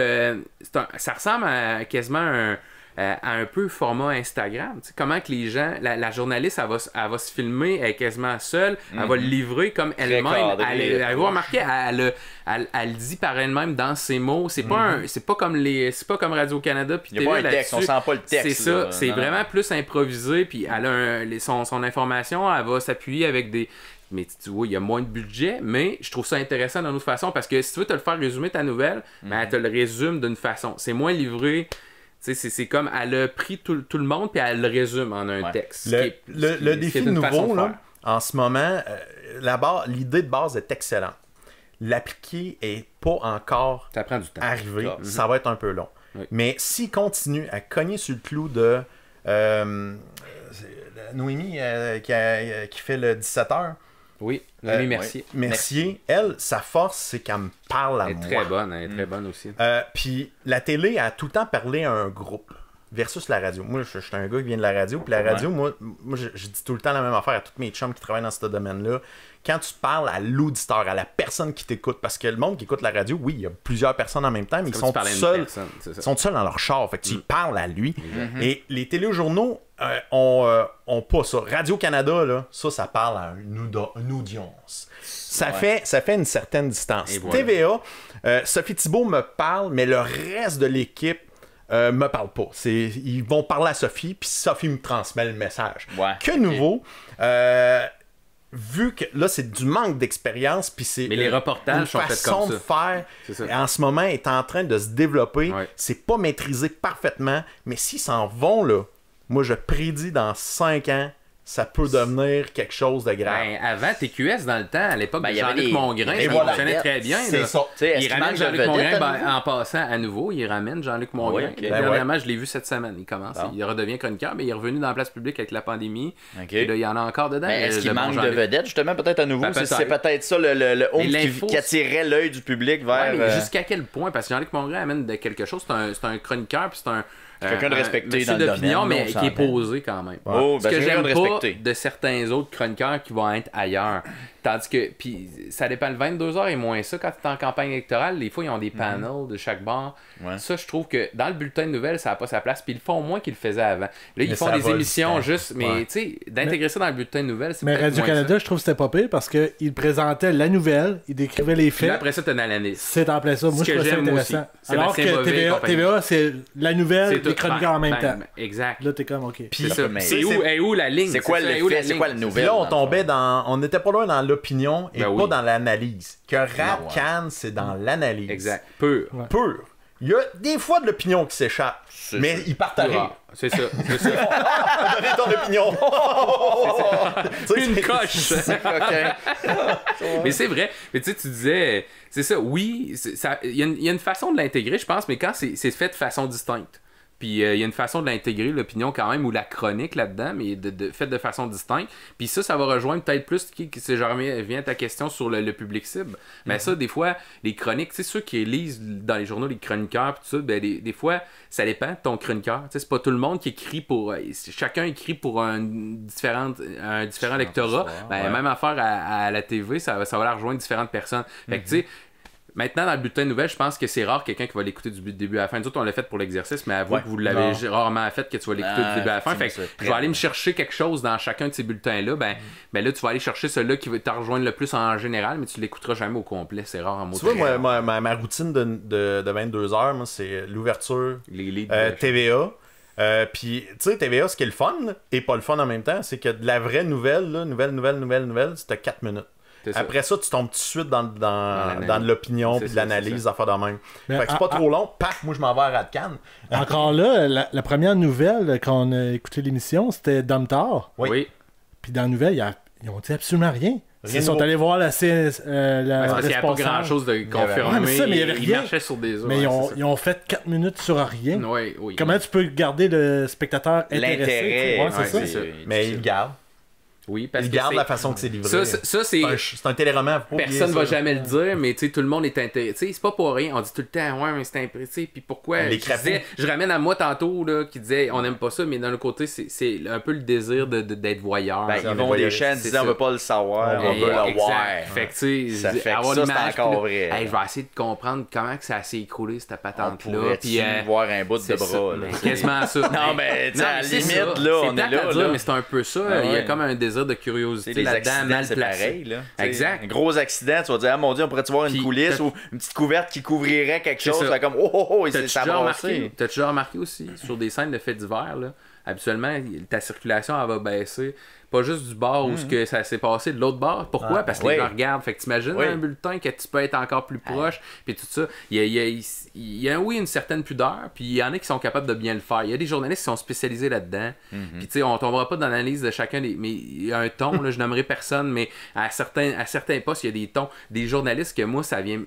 ça ressemble à quasiment à un peu format Instagram. T'sais, comment que les gens, la journaliste, elle va se filmer, elle est quasiment seule, elle va le livrer comme elle-même. Elle va remarquer, elle dit par elle-même dans ses mots. C'est pas comme Radio-Canada puis il n'y a pas un texte, on sent pas le texte. C'est ça, c'est vraiment plus improvisé, puis elle a son information, elle va s'appuyer avec des Mais tu vois, il y a moins de budget, mais je trouve ça intéressant d'une autre façon parce que si tu veux te le faire résumer ta nouvelle, ben, elle te le résume d'une façon. C'est moins livré. C'est comme elle a pris tout le monde puis elle le résume en un texte. Le défi nouveau, là, en ce moment, l'idée de base est excellente. L'appliquer est pas encore arrivé. Ça va être un peu long. Oui. Mais s'il continue à cogner sur le clou de Noémie qui fait le 17h. Oui, Noémie Mercier. Mercier, elle, sa force, c'est qu'elle me parle à moi. Elle est très bonne aussi. Puis la télé a tout le temps parlé à un groupe versus la radio. Moi, je suis un gars qui vient de la radio, puis la radio, moi je dis tout le temps la même affaire à tous mes chums qui travaillent dans ce domaine-là. Quand tu parles à l'auditeur, à la personne qui t'écoute, parce que le monde qui écoute la radio, oui, il y a plusieurs personnes en même temps, mais ils sont seuls dans leur char. Fait que tu y parles à lui. Et les téléjournaux ont pas ça. Radio-Canada, là, ça parle à une audience. Ça fait une certaine distance. Voilà. TVA, Sophie Thibault me parle, mais le reste de l'équipe me parle pas. Ils vont parler à Sophie, puis Sophie me transmet le message. Que nouveau? Vu que là, c'est du manque d'expérience, puis c'est les reportages sont faits comme ça. Une façon de faire, en ce moment, est en train de se développer. C'est pas maîtrisé parfaitement, mais s'ils s'en vont, là, moi, je prédis dans 5 ans, ça peut devenir quelque chose de grave. Ben, avant, TQS, dans le temps, à l'époque, Jean-Luc Mongrain, ça fonctionnait très bien. C'est ça. Il ramène Jean-Luc Mongrain, en passant à nouveau, il ramène Jean-Luc Mongrain. Dernièrement, je l'ai vu cette semaine. Il commence. Il redevient chroniqueur, mais il est revenu dans la place publique avec la pandémie. Et là, il y en a encore dedans. Est-ce qu'il manque de vedettes, justement, peut-être à nouveau? C'est peut-être ça le home qui attirerait l'œil du public vers... mais jusqu'à quel point? Parce que Jean-Luc Mongrain amène quelque chose. C'est un chroniqueur, puis c'est un... quelqu'un de respecté dans le d'opinion, mais qui est posé quand même. Oh, ce que j'aime pas de certains autres chroniqueurs qui vont être ailleurs. Tandis que, puis ça dépend, le 22h et moins ça, quand tu es en campagne électorale, des fois, ils ont des panels de chaque bar. Ça, je trouve que dans le bulletin de nouvelles, ça n'a pas sa place. Puis ils le font moins qu'ils le faisaient avant. Là, ils font des émissions juste, mais tu sais, d'intégrer ça dans le bulletin de nouvelles, c'est peut-être Radio-Canada, je trouve que c'était pas pire parce qu'ils présentaient la nouvelle, ils décrivaient les faits. Puis après ça, tu as une analyse. C'est en plein ça. Moi, je trouve ça intéressant. Alors que TVA, c'est la nouvelle, les chroniqueurs en même temps. Exact. Là, t'es comme, OK. Puis c'est où la ligne? C'est quoi la nouvelle? Là, on tombait dans... On n'était pas loin dans l'opinion et pas dans l'analyse. Que Rap-Can, c'est dans l'analyse. Exact. Pur. Il y a des fois de l'opinion qui s'échappe, mais ils partent à rire. C'est ça. Donner ton opinion. Une coche. Mais c'est vrai. Mais tu sais, tu disais, c'est ça, oui, il y a une façon de l'intégrer, je pense, mais quand c'est fait de façon distincte. Puis il y a une façon de l'intégrer, l'opinion quand même, ou la chronique là-dedans, mais faite de façon distincte. Puis ça va rejoindre peut-être plus, si je reviens à ta question sur le public cible. Mais ça, des fois, les chroniques, tu sais, ceux qui lisent dans les journaux, les chroniqueurs, tout ça, ben, des fois, ça dépend de ton chroniqueur. Tu sais, c'est pas tout le monde qui écrit pour... chacun écrit pour un différent lectorat. Même affaire à la TV, ça va la rejoindre différentes personnes. Fait que tu sais, maintenant, dans le bulletin de nouvelles, je pense que c'est rare quelqu'un qui va l'écouter du début à la fin. Nous autres, on l'a fait pour l'exercice, mais avouez que vous l'avez rarement fait que tu vas l'écouter du début à la fin. Fait que je vais aller me chercher quelque chose dans chacun de ces bulletins-là. Ben là, tu vas aller chercher celui-là qui va te rejoindre le plus en général, mais tu l'écouteras jamais au complet. C'est rare en mot. Tu vois, ma routine de 22h, moi, c'est l'ouverture, TVA. Puis, tu sais, TVA, ce qui est le fun et pas le fun en même temps, c'est que de la vraie nouvelle, nouvelle, c'était 4 minutes. Après ça, tu tombes tout de suite dans de l'opinion puis de l'analyse, d'affaires de même. Fait que c'est pas trop long. Paf, moi je m'en vais à Radcan. Encore là, la première nouvelle quand on a écouté l'émission, c'était Domtar. Oui. Puis dans la nouvelle, ils ont dit absolument rien. Ils sont allés voir parce qu'il n'y avait pas grand chose de confirmé. Mais il y avait rien. Ils marchaient sur des mais ils ont fait 4 minutes sur rien. Oui. Comment tu peux garder le spectateur intéressé? L'intérêt, c'est ça. Mais ils le gardent. Oui, parce ils que gardent la façon que c'est livré. Ça c'est un téléroman. Personne ne va jamais le dire, mais tu sais, tout le monde est intéressé. C'est pas pour rien. On dit tout le temps, ouais, mais c'est intéressé. Puis pourquoi je ramène à moi tantôt là, qui disait, on n'aime pas ça, mais d'un autre côté, c'est un peu le désir d'être voyeur. Ils vont des chaînes disant, on veut pas le savoir, on veut le voir. Fait que tu sais, avoir l'image. C'est encore vrai. Je vais essayer de comprendre comment que ça s'est écroulé cette patente-là. Puis voir un bout de bras. Quasiment ça. Non, mais à la limite, là, on est là. Mais c'est un peu ça. Il y a comme un désir de curiosité là-dedans, mal c'est placé. pareil, là. Exact. Un gros accident, tu vas dire, ah mon Dieu, on pourrait-tu voir une coulisse ou une petite couverte qui couvrirait quelque chose, ça comme, ça brassé. T'as-tu déjà remarqué aussi, sur des scènes de faits divers, là, habituellement, ta circulation, elle va baisser pas juste du bar où ce que ça s'est passé de l'autre bar. Pourquoi? Parce que les gens regardent. Fait que t'imagines un bulletin que tu peux être encore plus proche, puis tout ça. Il y a oui, une certaine pudeur, puis il y en a qui sont capables de bien le faire. Il y a des journalistes qui sont spécialisés là-dedans. Puis tu sais, on tombera pas dans l'analyse de chacun des... Mais il y a un ton, là, je nommerai personne, mais à certains postes, il y a des tons. Des journalistes que moi, ça vient...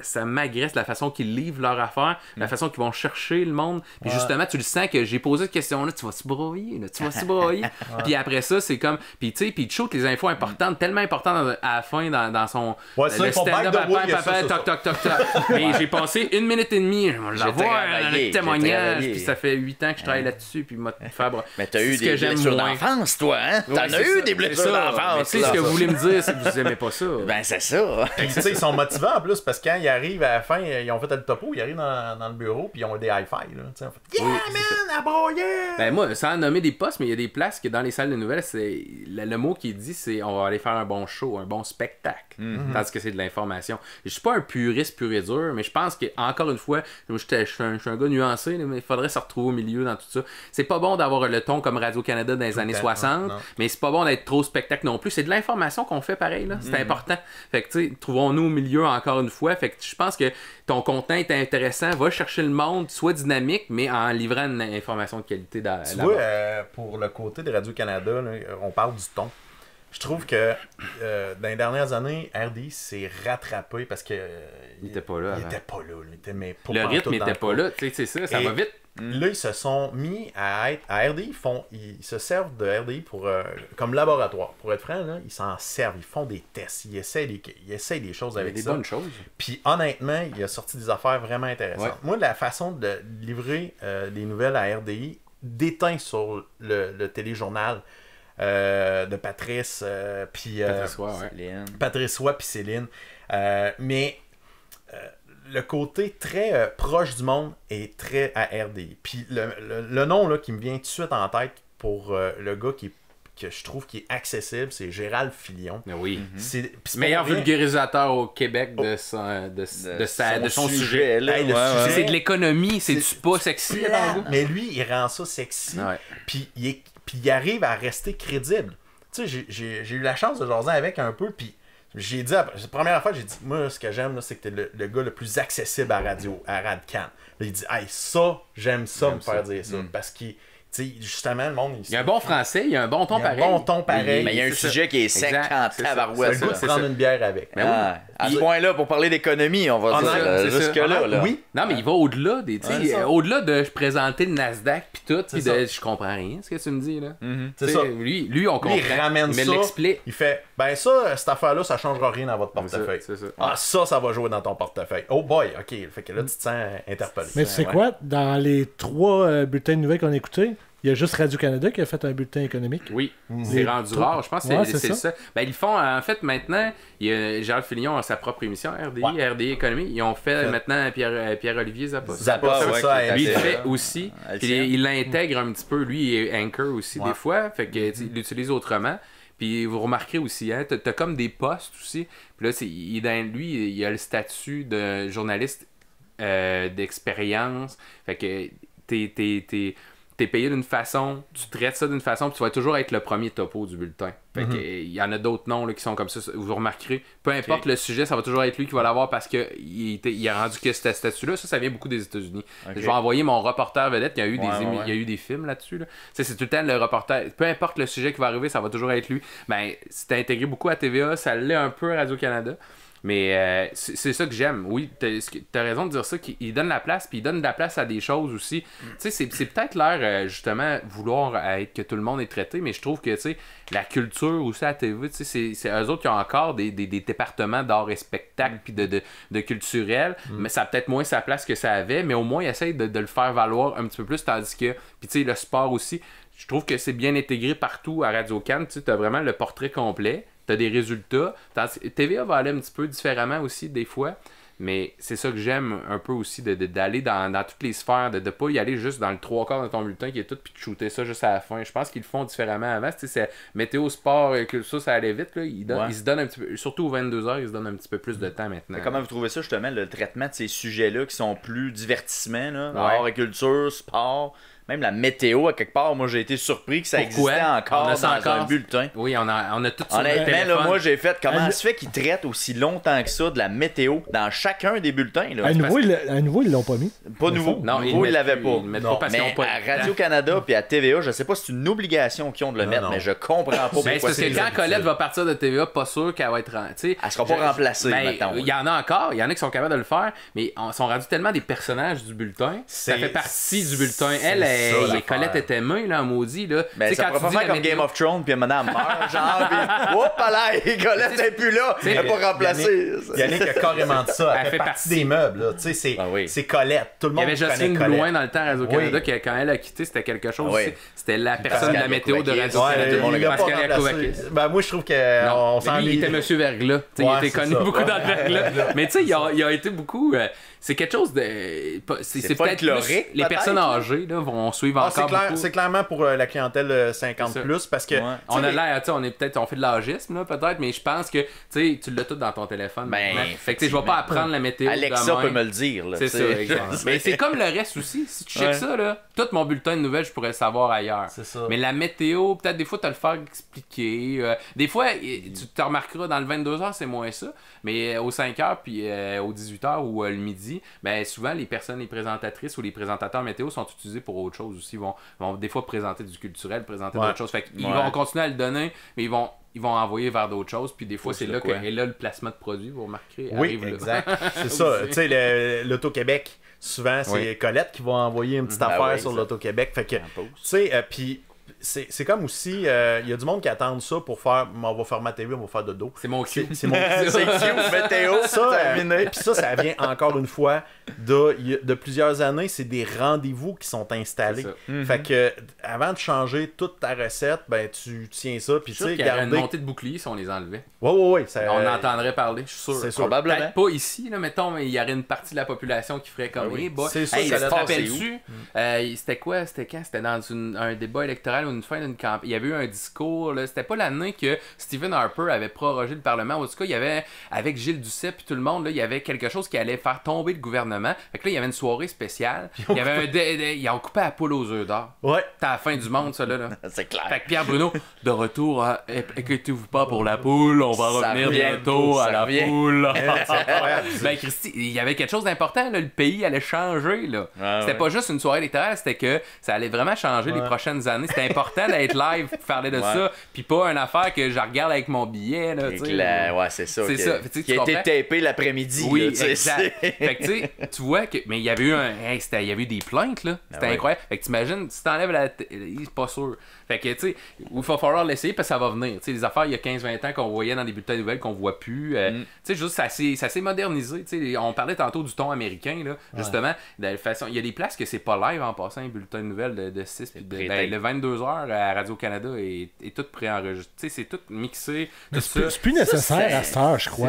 Ça m'agresse la façon qu'ils livrent leur affaire, la façon qu'ils vont chercher le monde. Puis justement, tu le sens que j'ai posé cette question-là, tu vas-tu broyer, là? Tu vas-tu broyer? Puis après ça, c'est comme... Puis tu sais, puis il shoot les infos importantes, tellement importantes à la fin dans son... Ouais, le stand-up papa, toc, toc, toc, toc. Mais j'ai passé 1 minute et demie, je vais l'avoir dans le témoignage, puis ça fait 8 ans que je travaille là-dessus, puis moi, Mais t'as eu des blessures d'enfance, toi, hein? T'en as eu des blessures d'enfance. Tu sais, ce que vous voulez me dire, c'est que vous aimez pas ça. Ben, c'est ça. Tu sais, ils sont motivants en plus, parce que quand ils arrivent à la fin, ils ont fait le topo, ils arrivent dans le bureau, puis ils ont des high-fives, là. Tu sais, on fait yeah, man, à broyer! Ben, moi, sans nommer des postes, mais il y a des places que dans les salles de nouvelles, c'est le mot qui est dit, c'est on va aller faire un bon show, un bon spectacle. Tandis que c'est de l'information. Je suis pas un puriste pur et dur, mais je pense que, encore une fois, je suis un gars nuancé, mais il faudrait se retrouver au milieu dans tout ça. C'est pas bon d'avoir le ton comme Radio-Canada dans les années 60, mais c'est pas bon d'être trop spectacle non plus. C'est de l'information qu'on fait pareil, là. C'est important. Fait que, tu sais, trouvons-nous au milieu encore une fois. Fait que je pense que ton contenu est intéressant, va chercher le monde, soit dynamique, mais en livrant une information de qualité tu vois, pour le côté de Radio-Canada, là, on parle du ton. Je trouve que dans les dernières années, RDI s'est rattrapé parce que il était pas là. Il était pas là. Le rythme n'était pas là. Tu sais, c'est ça va vite. Là, ils se sont mis à être à RDI. Ils se servent de RDI pour, comme laboratoire. Pour être franc, là, ils s'en servent. Ils font des tests. Ils essayent des choses avec ça. Des bonnes choses. Puis honnêtement, il a sorti des affaires vraiment intéressantes. Ouais. Moi, la façon de livrer des nouvelles à RDI déteint sur le téléjournal. De Patrice puis Patrice Roy puis Céline, mais le côté très proche du monde est très à RDI. Puis le nom là, qui me vient tout de suite en tête pour le gars que je trouve qui est accessible, c'est Gérald Filion. Oui. C'est meilleur vulgarisateur au Québec de son sujet. C'est de l'économie, c'est pas sexy. Mais lui, il rend ça sexy. Puis il arrive à rester crédible. Tu sais, j'ai eu la chance de jaser avec un peu, puis j'ai dit, la première fois, j'ai dit, moi, ce que j'aime, là, c'est que t'es le gars le plus accessible à Radcan. Là, il dit, hey, ça, j'aime ça me faire dire ça, parce qu'il... T'sais, justement, le monde... Il y a un bon français, il y a un bon ton pareil. Mais il y a un sujet qui est sec en tabarouette. C'est le goût de prendre une bière avec. À ce point-là, pour parler d'économie, on va dire jusque-là. Oui. Non, mais il va au-delà des... au-delà de présenter le Nasdaq puis tout, puis je comprends rien, ce que tu me dis, là. C'est ça. Lui, on comprend. Il ramène ça, il fait, ben ça, cette affaire-là, ça changera rien dans votre portefeuille. Ça va jouer dans ton portefeuille. Oh boy, OK. Fait que là, tu te sens interpellé. Mais tu sais quoi? Dans les 3 bulletins de nouvelles qu'on a écoutés, il y a juste Radio-Canada qui a fait un bulletin économique. Oui, c'est rendu rare. Je pense que c'est ça. Ben, ils font, en fait, maintenant, Gérald Filion a sa propre émission, RDI Économie. Ils ont fait maintenant Pierre-Olivier Zappa. Lui, il fait aussi. Puis il l'intègre un petit peu. Lui, il est anchor aussi, des fois. Fait que il l'utilise autrement. Puis vous remarquerez aussi, hein, t'as comme des postes aussi. Puis là, lui, il a le statut de journaliste d'expérience. Fait que t'es payé d'une façon, tu traites ça d'une façon, puis tu vas toujours être le premier topo du bulletin. Fait que, il y en a d'autres noms là, qui sont comme ça, vous remarquerez. Peu importe le sujet, ça va toujours être lui qui va l'avoir parce qu'il a rendu que ce statut-là. Ça vient beaucoup des États-Unis. Je vais envoyer mon reporter vedette, il y a eu des films là-dessus. Là. C'est tout le temps le reporter. Peu importe le sujet qui va arriver, ça va toujours être lui. Ben, c'est intégré beaucoup à TVA, ça l'est un peu à Radio-Canada. Mais c'est ça que j'aime. Oui, t'as raison de dire ça, qu'il donne la place, puis il donne de la place à des choses aussi. Tu sais, c'est peut-être l'air, justement, vouloir être que tout le monde est traité, mais je trouve que, tu sais, la culture aussi à la TV, tu sais, c'est eux autres qui ont encore des départements d'art et spectacle, puis de culturel, mais ça a peut-être moins sa place que ça avait, mais au moins, ils essayent de le faire valoir un petit peu plus, tandis que, puis tu sais, le sport aussi, je trouve que c'est bien intégré partout à Radio-Can, tu sais, t'as vraiment le portrait complet. T'as des résultats. TVA va aller un petit peu différemment aussi des fois, mais c'est ça que j'aime un peu aussi, d'aller dans toutes les sphères, de pas y aller juste dans le 3/4 de ton bulletin qui est tout, puis de shooter ça juste à la fin. Je pense qu'ils le font différemment avant. C'est météo, sport, que ça allait vite. Là. Ils se donnent un petit peu, surtout aux 22h, ils se donnent un petit peu plus de temps maintenant. Mais comment vous trouvez ça justement, le traitement de ces sujets-là qui sont plus divertissement, là, art et culture, sport? même la météo, à quelque part, moi j'ai été surpris que ça existait encore dans un bulletin. Oui, on a tout sur le téléphone. téléphone. Là, moi j'ai fait comment se fait qu'ils traitent aussi longtemps que ça de la météo dans chacun des bulletins. Là. À nouveau, ils l'ont pas mis. Pas nouveau. Non, ils l'avaient pas. Mais à Radio-Canada puis à TVA, je sais pas si c'est une obligation qu'ils ont de le mettre, mais je comprends pas pourquoi c'est parce que quand Colette va partir de TVA, pas sûr qu'elle va être... Elle sera pas remplacée, mettons. Il y en a encore, il y en a qui sont capables de le faire, mais ils sont rendus tellement des personnages du bulletin. Ça fait partie du bulletin. Colette était main, là, en maudit. Là. Mais ça pourrait pas faire comme Game of Thrones, puis madame meurt, genre, puis hop là, Colette n'est plus là, elle n'est pas remplacée. Yannick a carrément dit ça, elle fait partie des meubles, là. Tu sais, c'est Colette, tout le monde connaît Colette. Il y avait Jocelyne Blouin dans le temps à Radio-Canada, qui quand elle a quitté, c'était quelque chose aussi. C'était la personne de la météo de Radio-Canada. Moi, je trouve qu'on s'ennuie. Il était Monsieur Verglas. Il était connu beaucoup dans le Verglas. Mais tu sais, il a été beaucoup... C'est quelque chose de... C'est peut-être folklorique. Les personnes âgées là, vont suivre encore beaucoup. C'est clairement pour la clientèle 50+, parce que... On a l'air, on fait de l'âgisme, là, peut-être, mais je pense que tu l'as tout dans ton téléphone. Fait que je vais pas apprendre la météo. Alexa peut me le dire. C'est ça, exactement. Mais c'est comme le reste aussi. Si tu checkes ça, là, tout mon bulletin de nouvelles, je pourrais le savoir ailleurs. C'est ça. Mais la météo, peut-être des fois, tu as le faire expliquer. Des fois, tu te remarqueras, dans le 22h, c'est moins ça. Mais aux 5h, puis aux 18h ou le midi, ben souvent les présentatrices ou les présentateurs météo sont utilisés pour autre chose aussi. Ils vont des fois présenter du culturel, présenter d'autres choses. Fait qu'ils vont continuer à le donner, mais ils vont envoyer vers d'autres choses. Puis des fois, c'est là que le placement de produit, vous remarquerez, arrive exact. C'est ça. Tu sais, l'Auto-Québec, souvent, c'est Colette qui va envoyer une petite affaire sur l'Auto-Québec. Fait que, tu sais, puis... C'est comme aussi, il y a du monde qui attend ça pour faire, on va faire ma TV, on va faire de dos. C'est mon cul. C'est mon cul. C'est météo. Puis ça vient encore une fois de plusieurs années. C'est des rendez-vous qui sont installés. Fait que avant de changer toute ta recette, ben tu tiens ça. Puis tu sais, il y aurait une montée de boucliers si on les enlevait. Oui. On entendrait parler, je suis sûr. C'est sûr. Probablement. Peut-être pas ici, là, mettons, mais il y aurait une partie de la population qui ferait comme c'est ça. Ça te rappelles-tu? C'était quoi? C'était quand? C'était dans un débat électoral ou une fin d'une campagne. Il y avait eu un discours, là. C'était pas l'année que Stephen Harper avait prorogé le Parlement. En tout cas, il y avait, avec Gilles Duceppe et tout le monde, là, il y avait quelque chose qui allait faire tomber le gouvernement. Fait que là, il y avait une soirée spéciale. Il y avait ils ont coupé la poule aux œufs d'or. C'était la fin du monde, ça, là. C'est clair. Fait que Pierre Bruno, de retour, inquiétez-vous pas pour la poule, on va revenir bientôt à la poule. Ben, Christy, il y avait quelque chose d'important, là. Le pays allait changer, là. C'était pas juste une soirée électorale, c'était que ça allait vraiment changer les prochaines années. C'était important d'être live pour parler de ça, puis pas une affaire que je regarde avec mon billet. Là, c'est ça. C'est ça. Qui a été tapé l'après-midi. Oui, là, exact. Fait que tu vois que. Mais il y avait eu il y avait eu des plaintes, là. C'était incroyable. Fait que t'imagines, si t'enlèves c'est pas sûr. Fait que, tu sais, il va falloir l'essayer parce que ça va venir. Tu sais, les affaires, il y a 15-20 ans qu'on voyait dans des bulletins de nouvelles qu'on voit plus. Tu sais, juste, ça s'est modernisé. Tu sais, on parlait tantôt du ton américain, là. Justement, de la façon. Il y a des places que c'est pas live en passant, un bulletin de nouvelles de 6 puis le 22h à Radio-Canada est tout préenregistré. Tu sais, c'est tout mixé. C'est plus nécessaire à cette heure, je crois.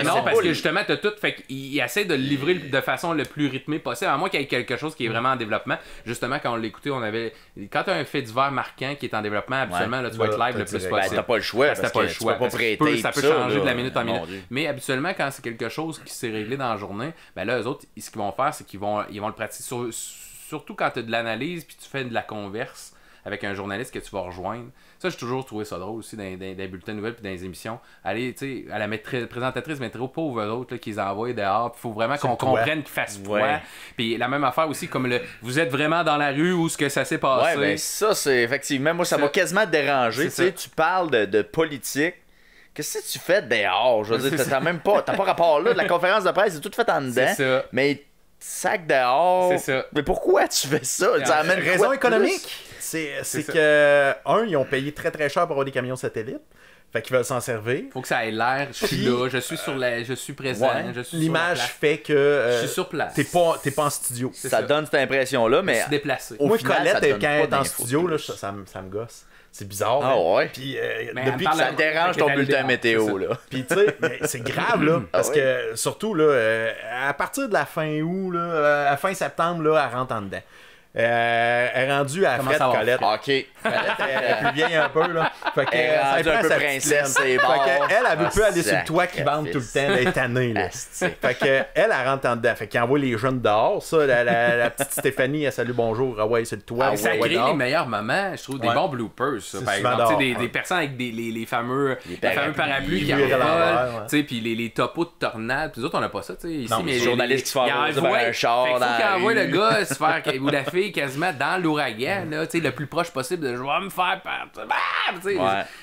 Non, parce que justement, t'as tout. Fait qu'il essaie de le livrer de façon le plus rythmée possible. À moins qu'il y ait quelque chose qui est vraiment en développement. Justement, quand on l'écoutait, on avait. Quand t'as un fait divers marquant qui est en développement, habituellement, là, tu vas être live le plus possible. T'as pas le choix. T'as pas le choix. Tu peux pas prêter. Ça peut changer de la minute en minute. Mais habituellement, quand c'est quelque chose qui s'est réglé dans la journée, ben là, eux autres, ce qu'ils vont faire, c'est qu'ils vont le pratiquer. Surtout quand tu as de l'analyse puis tu fais de la converse avec un journaliste que tu vas rejoindre. Ça, j'ai toujours trouvé ça drôle aussi dans les bulletins de nouvelles puis dans les émissions. Aller, tu sais, à la présentatrice météo, pauvres autres qui les envoient dehors. Il faut vraiment qu'on comprenne qu'il fasse froid. Puis la même affaire aussi, comme vous êtes vraiment dans la rue où ce que ça s'est passé. Ouais, ben ça, c'est effectivement, moi, ça m'a quasiment dérangé. Tu sais, tu parles de politique. Qu'est-ce que tu fais dehors? Je veux dire, t'as pas rapport là. De la conférence de presse, c'est tout fait en dedans. C'est ça. Mais sac dehors. C'est ça. Mais pourquoi tu fais ça? Ça amène raison économique. C'est que, ils ont payé très très cher pour avoir des camions satellites. Fait qu'ils veulent s'en servir. Faut que ça ait l'air. Je suis là, je suis présent. L'image fait que. je suis sur place. T'es pas en studio. Ça donne cette impression-là, mais. Je suis déplacé. Moi, Colette, quand elle est en studio, là, ça me gosse. C'est bizarre. Ah ouais. Puis depuis que ça dérange ton bulletin météo, là. Puis tu sais, c'est grave, là. Parce que surtout, là, à partir de la fin août, là, à fin septembre, là, elle rentre en dedans. Elle est rendue à Fred Colette. OK. Elle est plus vieille un peu, là. Fait que, Elle est rendue un peu princesse, c'est bon. Fait qu'elle, elle veut plus aller sur le toit qui bande tout le temps, elle est tannée, là. Fait que, elle rentre en dedans. Fait qu'elle envoie les jeunes dehors, ça. La petite Stéphanie, elle salue bonjour, ah ouais, c'est le toit. Ça crée les meilleurs moments, je trouve, des bons bloopers, ça. Par exemple, des personnes avec les fameux parapluies qui envolent, puis les topos de tornades. Puis nous autres, on n'a pas ça, tu sais. Ici, mais les journalistes qui se font envoyer vers un char. Fait qu'il faut qu'ils envoient le gars se faire, ou la fille quasiment dans l'ouragan, là, tu sais, le plus proche possible de je vais me faire perdre.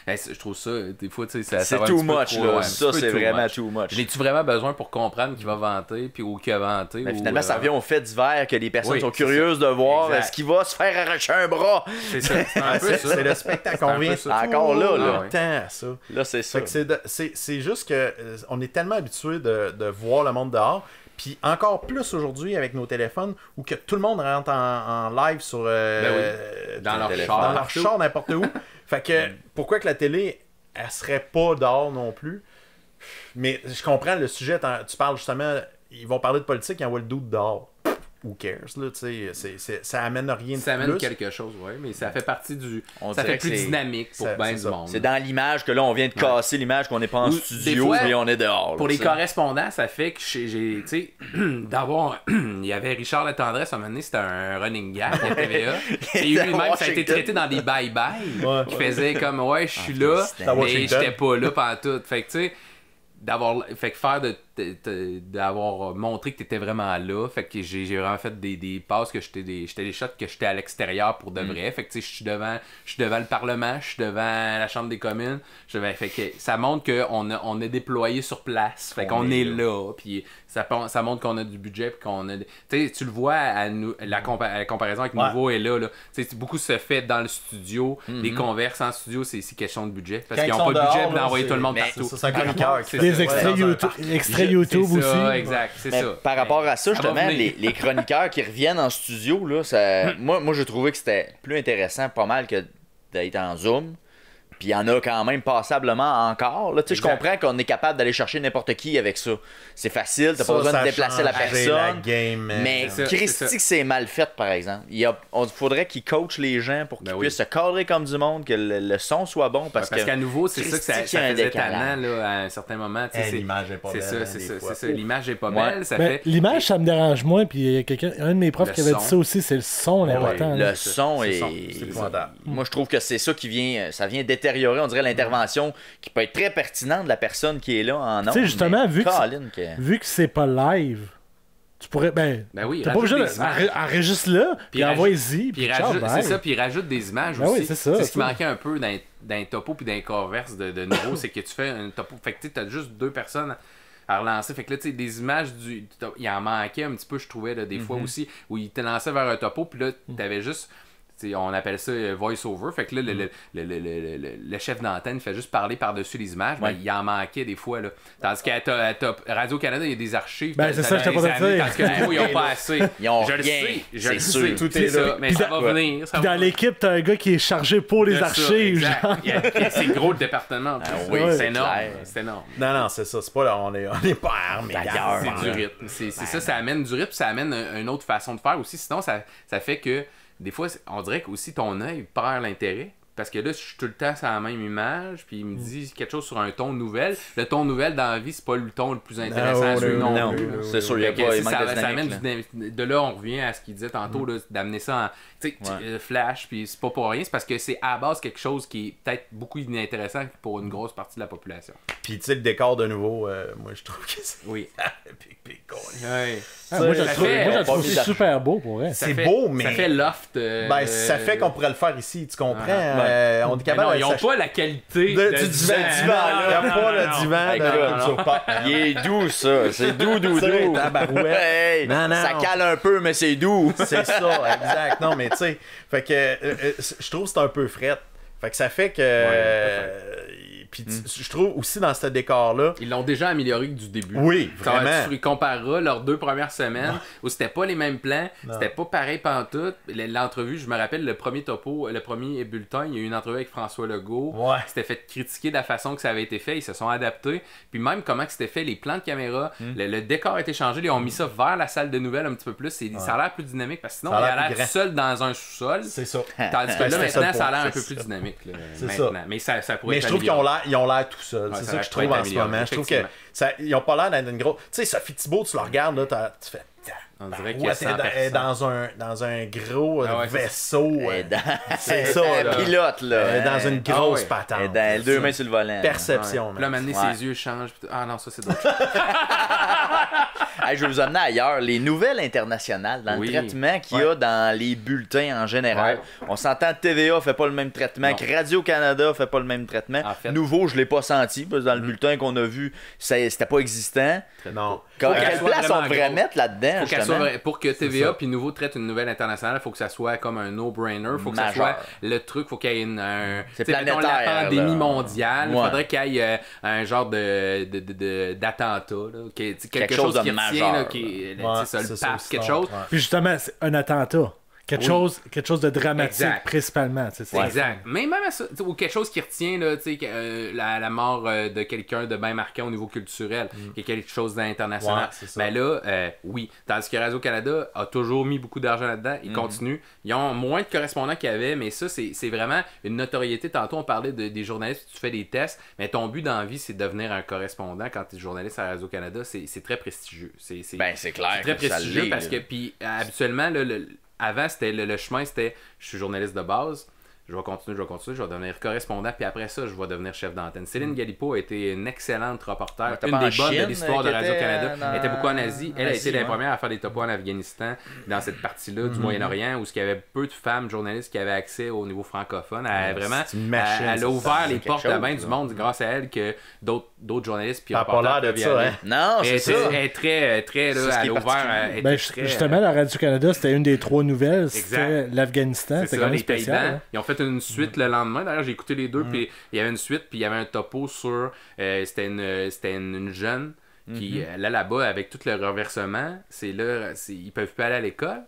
Je trouve ça, des fois, tu sais, ça c'est too much, là. Ça, c'est vraiment too much. J'ai-tu vraiment besoin pour comprendre qu'il va vanter, puis ou qu'il a vanté? Mais finalement, ça revient au fait divers que les personnes sont curieuses de voir est-ce qu'il va se faire arracher un bras. C'est ça. C'est le spectacle. On revient encore là. Ça. Là, c'est ça. C'est juste que on est tellement habitué de voir le monde dehors. Puis encore plus aujourd'hui avec nos téléphones où que tout le monde rentre en live sur dans leur char n'importe où. Fait que pourquoi que la télé elle serait pas dehors non plus? Mais je comprends le sujet, tu parles justement, ils vont parler de politique, ils envoient le doute dehors. Who cares, là, tu sais, ça amène rien de plus. Ça amène quelque chose, oui, mais ça fait partie du... ça fait plus dynamique pour bien du monde. C'est dans l'image que là, on vient de casser l'image qu'on n'est pas en studio, mais on est dehors. Pour les correspondants, ça fait que j'ai, tu sais, d'avoir... Il y avait Richard Latendresse, à un moment donné, c'était un running gag à TVA. Et lui-même, ça a été traité dans des bye-bye, qui faisaient comme, ouais, je suis là, mais j'étais pas là pendant tout. Fait que, tu sais, d'avoir montré que t'étais vraiment là, fait que j'ai vraiment fait des passes que j'étais des shots que j'étais à l'extérieur pour de vrai, fait que tu sais je suis devant le Parlement, je suis devant la Chambre des communes, fait que ça montre qu'on a déployé sur place, fait qu'on est là, puis ça montre qu'on a du budget, puis qu'on a, tu sais, tu le vois la comparaison avec Nouveau est là, tu sais, beaucoup se fait dans le studio, les converses en studio, c'est question de budget, parce qu'ils n'ont pas de budget pour envoyer tout le monde partout. C'est un chroniqueur. Des extraits YouTube aussi. Exact, c'est ça. Par rapport à ça, justement, les chroniqueurs qui reviennent en studio, là, moi, je trouvais que c'était plus intéressant pas mal que d'être en Zoom. Puis il y en a quand même passablement encore. Là, je comprends qu'on est capable d'aller chercher n'importe qui avec ça. C'est facile, t'as pas besoin de déplacer la personne. Mais Christy, c'est mal fait, par exemple. Il faudrait qu'ils coachent les gens pour qu'ils puissent se cadrer comme du monde, que le son soit bon. Parce qu'à nouveau, c'est ça que ça faisait talent là, à un certain moment. L'image est pas belle. C'est ça, l'image est pas belle. L'image, ça me dérange moins. Puis un de mes profs qui avait dit ça aussi, c'est le son l'important. Le son est... Moi, je trouve que c'est ça qui vient... Ça vient déterminer, on dirait, l'intervention qui peut être très pertinente de la personne qui est là en ondes. Tu sais, justement, vu que c'est pas live, tu pourrais, oui, t'as pas besoin enregistre-le, puis envoie-y, puis c'est ça, puis il rajoute des images aussi. Oui, c'est ça. C'est ce qui manquait un peu d'un topo puis d'un converse de nouveau, c'est que tu fais un topo, fait que tu as juste deux personnes à relancer, fait que là, tu sais, des images il en manquait un petit peu, je trouvais, là, des fois aussi, où il te lançait vers un topo, puis là, t'avais juste... on appelle ça voice-over. Fait que là, le chef d'antenne fait juste parler par-dessus les images. Ouais. Il en manquait des fois. Là. Tandis qu'à Radio-Canada, il y a des archives. C'est ça, je t'ai pas dit. Tandis que nous, ils n'ont pas assez. Je le sais. C'est sûr. Tout est là. Mais ça va venir. Dans l'équipe, t'as un gars qui est chargé pour les archives. C'est gros le département. Oui, c'est énorme. C'est énorme. Non, c'est ça. C'est pas là. On est pas armés. C'est du rythme. C'est ça, ça amène du rythme. Ça amène une autre façon de faire aussi. Sinon, ça fait que des fois, on dirait que aussi ton œil perd l'intérêt. Parce que là, je suis tout le temps sur la même image, puis il me dit quelque chose sur un ton nouvelle. Le ton nouvelle dans la vie, c'est pas le ton le plus intéressant à suivre non plus. C'est sûr, il y a pas, il manque de dynamique. De là, on revient à ce qu'il disait tantôt, là, d'amener ça en flash, puis c'est pas pour rien, c'est parce que c'est à la base quelque chose qui est peut-être beaucoup inintéressant pour une grosse partie de la population. Puis tu sais, le décor de nouveau, moi je trouve que c'est... Oui. Moi, je trouve super beau pour vrai. C'est beau, mais... Ça fait loft. Ça fait qu'on pourrait le faire ici, tu comprends? On est capable ils n'ont pas la qualité du divan. Ils n'ont pas le divan de culture pop. Il est doux, ça. C'est doux. Tabarouette. Ça cale un peu, mais c'est doux. C'est ça, exact. Non, mais tu sais, fait que je trouve que c'est un peu fret. Fait que ça fait que... Puis je trouve aussi dans ce décor-là... Ils l'ont déjà amélioré du début. Oui, vraiment. Tu compareras leurs 2 premières semaines où c'était pas les mêmes plans, c'était pas pareil pantoute. L'entrevue, je me rappelle, le premier bulletin, il y a eu une entrevue avec François Legault. Ouais. C'était fait critiquer de la façon que ça avait été fait. Ils se sont adaptés. Puis même comment que c'était fait, les plans de caméra, le décor a été changé. Ils ont mis ça vers la salle de nouvelles un petit peu plus. Ça a l'air plus dynamique parce que sinon, il a l'air seul dans un sous-sol. C'est ça. Tandis que là, maintenant, ça a l'air un peu plus dynamique. C'est ça. Mais ça pourrait Mais je trouve qu'ils ont l'air tout seuls. C'est ça que je trouve en ce moment. Je trouve qu'ils ont pas l'air d'être une grosse... Tu sais, Sophie Thibault, tu la regardes, là, tu fais... On dirait qu'il y a 100 est dans un gros vaisseau. C'est ça, là. Pilote, là. Elle est dans une grosse patente. Elle a 2 mains sur le volant. Perception. Là, maintenant, ses yeux changent. Ah non, ça, c'est d'autres choses. Je vais vous emmener ailleurs. Les nouvelles internationales, dans le traitement qu'il y a dans les bulletins en général. On s'entend, TVA fait pas le même traitement, que Radio-Canada fait pas le même traitement. En fait, Nouveau, je l'ai pas senti, parce que dans le bulletin qu'on a vu, c'était pas existant. Non. Quelle place on devrait mettre là-dedans, pour que TVA puis Nouveau traite une nouvelle internationale, il faut que ça soit comme un no-brainer. Il faut que ça soit le truc, il faut qu'il y ait c'est planétaire, la pandémie mondiale. Il faudrait qu'il y ait un genre d'attentat. Quelque chose qui retient, le pape, quelque chose. Puis justement, c'est un attentat. Quelque chose de dramatique, principalement. Exact. Mais même à ça, ou quelque chose qui retient là, la mort de quelqu'un de bien marquant au niveau culturel, qui est quelque chose d'international. Ben là, oui. Tandis que Radio-Canada a toujours mis beaucoup d'argent là-dedans. Ils continuent. Ils ont moins de correspondants qu'il y avait, mais ça, c'est vraiment une notoriété. Tantôt, on parlait des journalistes, tu fais des tests, mais ton but dans la vie, c'est de devenir un correspondant quand tu es journaliste à Radio-Canada. C'est très prestigieux. C'est clair. C'est très prestigieux parce que, puis habituellement, avant, c'était le chemin, c'était je suis journaliste de base, je vais continuer, je vais devenir correspondant, puis après ça, je vais devenir chef d'antenne. Céline Galipo a été une excellente reporter, une des bonnes de l'histoire de Radio-Canada. Elle était beaucoup en Asie. Elle a été la première à faire des topos en Afghanistan, dans cette partie-là du Moyen-Orient, où il y avait peu de femmes journalistes qui avaient accès au niveau francophone. Elle a ouvert les portes à bien du monde grâce à elle que d'autres journalistes puis reporters peuvent y aller. Non, c'est ça. Elle est très, là, elle a ouvert... Justement, la Radio-Canada, c'était une des 3 nouvelles. C'était l'Afghanistan. C'était quand même spécial. Ils ont fait une suite le lendemain. D'ailleurs, j'ai écouté les deux, puis il y avait une suite, puis il y avait un topo sur... c'était une jeune qui, là-bas, avec tout le reversement, ils peuvent plus aller à l'école.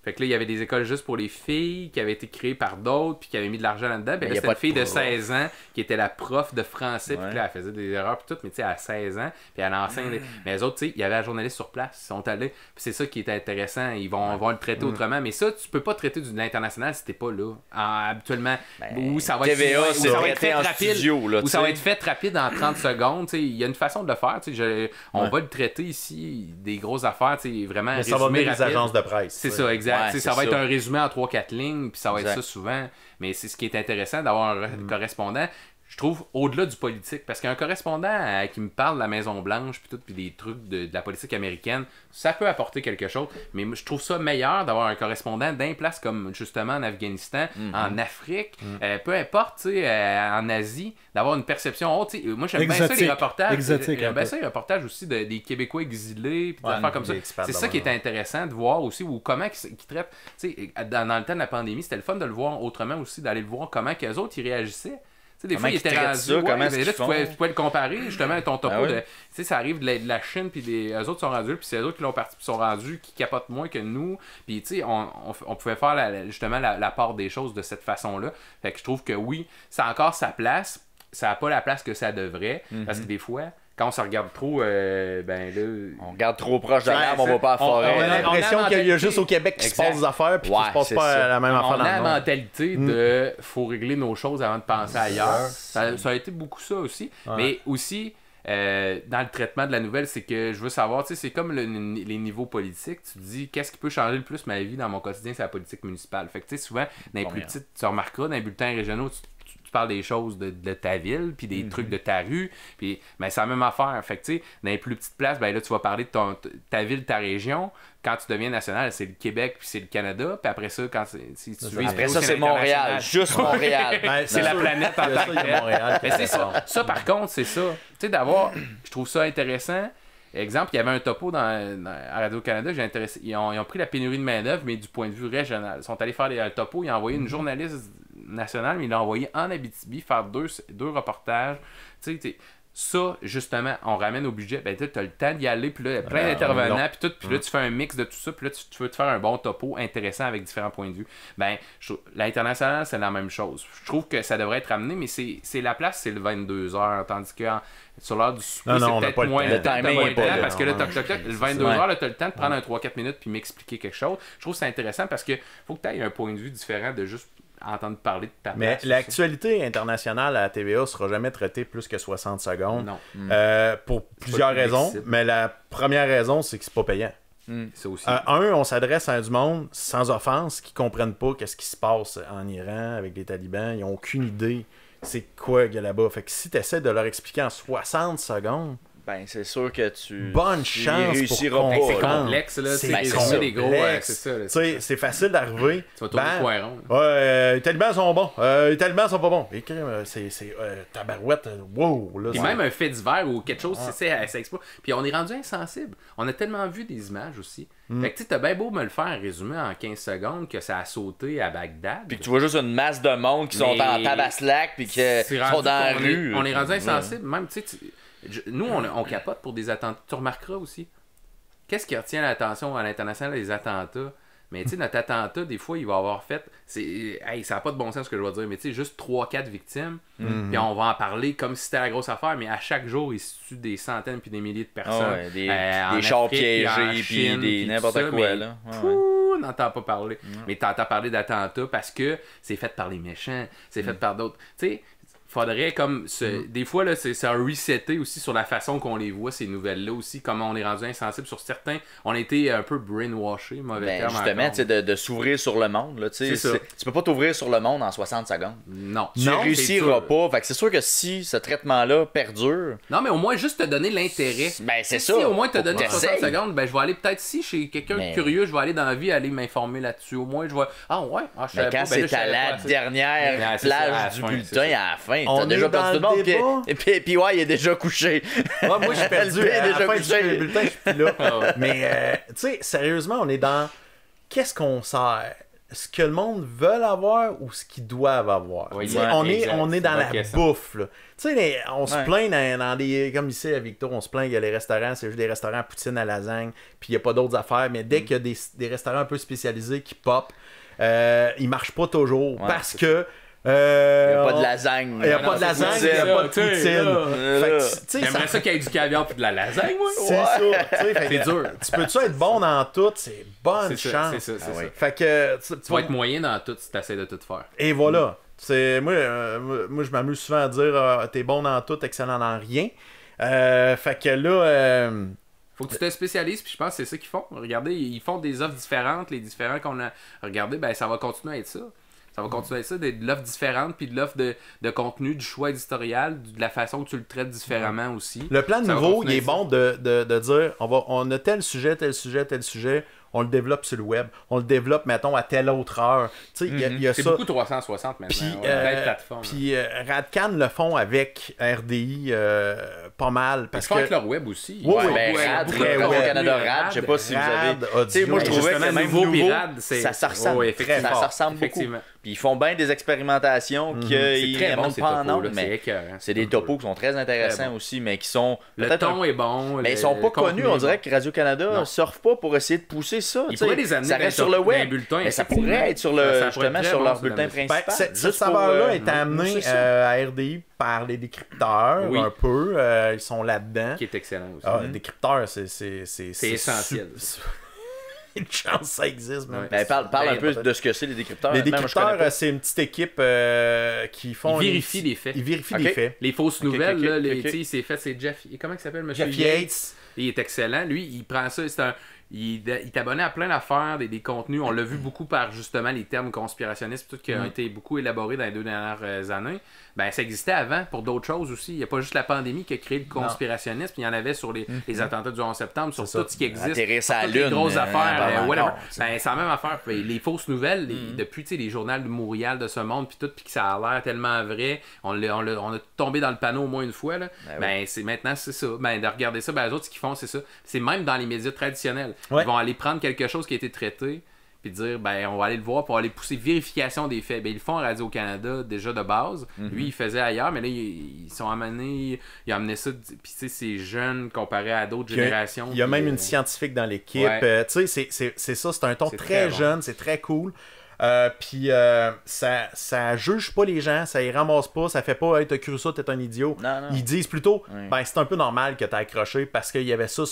Fait que là, il y avait des écoles juste pour les filles qui avaient été créées par d'autres puis qui avaient mis de l'argent là-dedans. Puis là, c'était une fille de 16 ans qui était la prof de français. Puis là, elle faisait des erreurs puis tout, mais tu sais, à 16 ans. Puis elle enseigne. Mais les autres, tu sais, il y avait un journaliste sur place. Ils sont allés. Puis c'est ça qui est intéressant. Ils vont le traiter autrement. Mais ça, tu peux pas traiter de l'international si t'es pas là. Habituellement, où ça va être fait rapide. Où ça va être fait rapide en 30 secondes. Tu sais, il y a une façon de le faire. Tu sais, on va le traiter ici, des grosses affaires. Tu sais, vraiment. Mais ça va venir des agences de presse. C'est ça, exact. Ça va être un résumé en 3-4 lignes, puis ça va être ça souvent. Mais c'est ce qui est intéressant d'avoir un correspondant, je trouve, au-delà du politique. Parce qu'un correspondant qui me parle de la Maison-Blanche, puis des trucs de la politique américaine, ça peut apporter quelque chose. Mais je trouve ça meilleur d'avoir un correspondant d'un place comme justement en Afghanistan, en Afrique, peu importe, en Asie, d'avoir une perception haute. Moi, j'aime bien ça, les reportages. J'aime bien ça, les reportages aussi des Québécois exilés, puis des affaires comme ça. C'est ça qui est intéressant de voir aussi, ou comment ils traitent. Dans le temps de la pandémie, c'était le fun de le voir autrement aussi, d'aller le voir comment qu'eux autres ils réagissaient. Des fois, il était rendu. Là, tu pouvais le comparer justement à ton topo. Ça arrive de la Chine, puis eux autres sont rendus, puis c'est eux autres qui l'ont parti, puis sont rendus, qui capotent moins que nous. Puis, tu sais, on pouvait faire justement la part des choses de cette façon-là. Fait que je trouve que oui, ça a encore sa place. Ça n'a pas la place que ça devrait. Parce que des fois, quand on se regarde trop, on regarde trop proche de l'arbre, on va pas à la forêt. On a l'impression qu'il y a juste au Québec qui se passe des affaires, puis qu'il se passe pas la même affaire dans le monde. On a la mentalité de faut régler nos choses avant de penser ailleurs. Ça a été beaucoup ça aussi. Mais aussi, dans le traitement de la nouvelle, c'est que je veux savoir, tu sais, c'est comme les niveaux politiques. Tu te dis, qu'est-ce qui peut changer le plus ma vie dans mon quotidien, c'est la politique municipale. Fait que, tu sais, souvent, dans les plus petites, tu remarqueras, dans les bulletins régionaux, tu parles des choses de ta ville, puis des trucs de ta rue, puis c'est la même affaire. Fait que, tu sais, dans les plus petites places, là, tu vas parler de ta ville, ta région. Quand tu deviens national, c'est le Québec, puis c'est le Canada, puis après ça, après ça, c'est Montréal, juste Montréal. C'est la planète en tant que telle. Mais c'est ça. Ça, par contre, c'est ça. Tu sais, d'avoir, je trouve ça intéressant. Exemple, il y avait un topo à Radio-Canada que j'ai intéressé. Ils ont pris la pénurie de main-d'œuvre, mais du point de vue régional. Ils sont allés faire un topo, ils ont envoyé une journaliste nationale, mais il l'a envoyé en Abitibi faire deux reportages. Tu sais, ça, justement, on ramène au budget. Ben, tu as le temps d'y aller, puis là, il y a plein d'intervenants, puis tout. Puis là, tu fais un mix de tout ça, puis là, tu veux te faire un bon topo intéressant avec différents points de vue. Ben, l'international, c'est la même chose. Je trouve que ça devrait être ramené, mais c'est la place, c'est le 22h, tandis que sur l'heure du souper, c'est peut-être moins le temps, parce que là, le 22h, là, tu as le temps de prendre un 3-4 minutes puis m'expliquer quelque chose. Je trouve que c'est intéressant parce que faut que tu aies un point de vue différent de juste entendre parler de ta place. Mais l'actualité internationale à la TVA sera jamais traitée plus que 60 secondes. Non. Pour plusieurs raisons. Mais la première raison, c'est que c'est pas payant. C'est aussi. On s'adresse à du monde, sans offense, qui comprennent pas qu'est-ce qui se passe en Iran avec les talibans. Ils ont aucune idée c'est quoi qu'il y a là-bas. Fait que si tu essaies de leur expliquer en 60 secondes... Ben, c'est sûr que bonne chance pour c'est complexe, là. C'est des gros... c'est ça. C'est facile d'arriver. Tu vas tourner le poiron. Ouais, les talibans sont bons. Les talibans sont pas bons. C'est tabarouette. Wow. Là, puis même un fait divers ou quelque chose, ça explose. Puis on est rendu insensible. On a tellement vu des images aussi. Fait que tu sais, t'as bien beau me le faire résumer en 15 secondes que ça a sauté à Bagdad. Puis que tu vois juste une masse de monde qui sont en tabaslac puis qui sont dans la rue. On est rendu insensible. Même, tu sais... Nous, on capote pour des attentats. Tu remarqueras aussi. Qu'est-ce qui retient l'attention à l'international des attentats? Mais tu sais, notre attentat, des fois, il va avoir fait... ça n'a pas de bon sens ce que je vais dire, mais tu sais, juste 3-4 victimes. Puis on va en parler comme si c'était la grosse affaire, mais à chaque jour, il se tue des centaines puis des milliers de personnes. Des chars piégés puis des n'importe quoi. Là. On n'entend pas parler. Mais tu entends parler d'attentats parce que c'est fait par les méchants, c'est fait par d'autres. Tu sais, faudrait comme des fois là c'est un resetter aussi sur la façon qu'on les voit ces nouvelles là aussi, comme on est rendu insensible sur certains, on a été un peu brainwashé, mauvais terme justement, tu sais, de s'ouvrir sur le monde là, tu sais, tu peux pas t'ouvrir sur le monde en 60 secondes. Non, tu réussiras pas. Fait que c'est sûr que si ce traitement là perdure, non, mais au moins juste te donner l'intérêt. Ben c'est ça. Si au moins te donner 60 secondes, ben je vais aller peut-être si chez quelqu'un de curieux, je vais aller dans la vie aller m'informer là-dessus. Au moins je vais mais quand c'est à la dernière plage du bulletin à la fin, t'as déjà perdu tout le monde, puis ouais, il est déjà couché. Moi, je suis perdu. Il est déjà couché. Le bulletin, je suis plus là. Mais, tu sais, sérieusement, on est dans qu'est-ce qu'on sert? Ce que le monde veut avoir ou ce qu'ils doivent avoir? Oui, on est dans la bouffe, là. Tu sais, on se plaint dans des... Comme ici à Victor, on se plaint qu'il y a les restaurants, c'est juste des restaurants à poutine, à lasagne, puis il n'y a pas d'autres affaires. Mais dès qu'il y a des restaurants un peu spécialisés qui pop, ils marchent pas toujours parce que il n'y a pas de lasagne. Il n'y a pas de lasagne, il n'y a pas de poutine. J'aimerais ça qu'il y ait du caviar et de la lasagne, moi. C'est ça. C'est dur. Tu peux-tu être bon dans tout? C'est bonne chance. C'est ça. Fait que, tu vas être moyen dans tout si tu essaies de tout faire. Et voilà. Moi, je m'amuse souvent à dire t'es bon dans tout, excellent dans rien. Fait que là... Faut que tu te spécialises, puis je pense que c'est ça qu'ils font. Regardez, ils font des offres différentes. Les différents qu'on a regardés, ben ça va continuer à être ça. Ça va continuer à ça, de l'offre différente, puis de l'offre de contenu, du choix éditorial, de la façon que tu le traites différemment aussi. Le plan nouveau, il est bon de dire, on a tel sujet, on le développe sur le web, on le développe, mettons, à telle autre heure. Tu sais, il y a c'est ça. beaucoup 360 maintenant, Puis Radcan le font avec RDI pas mal. Parce qu'ils font avec leur web aussi. Oui, Canada Rad, je sais pas si vous avez... Tu sais, moi je trouvais que même nouveau, ça ressemble beaucoup. Puis ils font bien des expérimentations qu'ils n'aiment pas en ondes, mais c'est des topos qui sont très intéressants aussi, mais qui sont... Le ton est bon. Mais ils sont pas connus, on dirait que Radio-Canada ne surfe pas pour essayer de pousser ça. Ils pourraient les amener ça reste sur le web, mais ça pourrait être sur justement sur leur bulletin principal. Cette saveur-là est amenée à RDI par les décrypteurs, un peu. Ils sont là-dedans. Qui est excellent aussi. Les décrypteurs, c'est essentiel. Une chance ça existe. Mais parle un peu de ce que c'est les décrypteurs. Les décrypteurs, c'est une petite équipe qui font... Ils vérifient les faits. Ils vérifient les faits. Les fausses nouvelles, là, il s'est fait, c'est Jeff... Comment il s'appelle, monsieur Jeff Yates. Il est excellent. Lui, il prend ça, il t'abonnait à plein d'affaires, des contenus. On l'a vu beaucoup par justement les termes conspirationnistes tout qui ont été beaucoup élaborés dans les 2 dernières années. Ben, ça existait avant pour d'autres choses aussi. Il n'y a pas juste la pandémie qui a créé le conspirationnisme. Il y en avait sur les attentats du 11 septembre, sur tout ce qui existe. Atterrir sur la Lune, les grosses affaires, whatever. Ben, c'est la même affaire. Les fausses nouvelles, depuis les journaux de Montréal de ce monde, puis que ça a l'air tellement vrai, on a tombé dans le panneau au moins une fois. Là. Maintenant, c'est ça. Ben, de regarder ça, ben, les autres, ce qu'ils font, c'est ça. C'est même dans les médias traditionnels. Ils vont aller prendre quelque chose qui a été traité, puis dire, ben, on va aller le voir pour aller pousser vérification des faits. Ben, ils le font à Radio-Canada déjà de base. Lui, il faisait ailleurs, mais là, ils sont amenés, ils ont amené ça, puis tu sais, c'est jeune comparé à d'autres générations. Il y a même une scientifique dans l'équipe. Tu sais, c'est ça, c'est un ton très jeune, c'est très cool. Puis ça juge pas les gens, ça les ramasse pas, ça fait pas hey, t'as cru ça, t'es un idiot. Non. Ils disent plutôt ben c'est un peu normal que t'as accroché parce qu'il y avait ça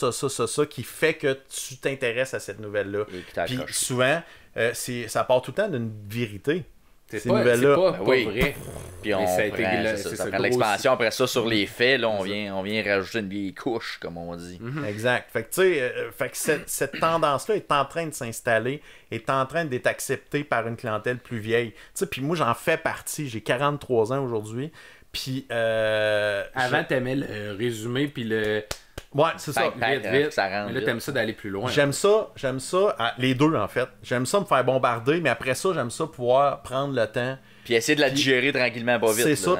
qui fait que tu t'intéresses à cette nouvelle-là. Puis souvent, ça part tout le temps d'une vérité. C'est pas vrai. Puis on prend l'expansion après ça sur les faits, là, on vient rajouter une vieille couche, comme on dit. Exact. Fait que tu sais, cette tendance-là est en train de s'installer, est en train d'être acceptée par une clientèle plus vieille. Tu sais, puis moi j'en fais partie, j'ai 43 ans aujourd'hui. Puis avant t'aimais le résumé puis le ouais, c'est ça. Vite. Mais là, t'aimes ça d'aller plus loin. J'aime ça, les deux en fait. J'aime ça me faire bombarder, mais après ça, j'aime ça pouvoir prendre le temps. Puis essayer de la digérer tranquillement, pas vite. C'est ça,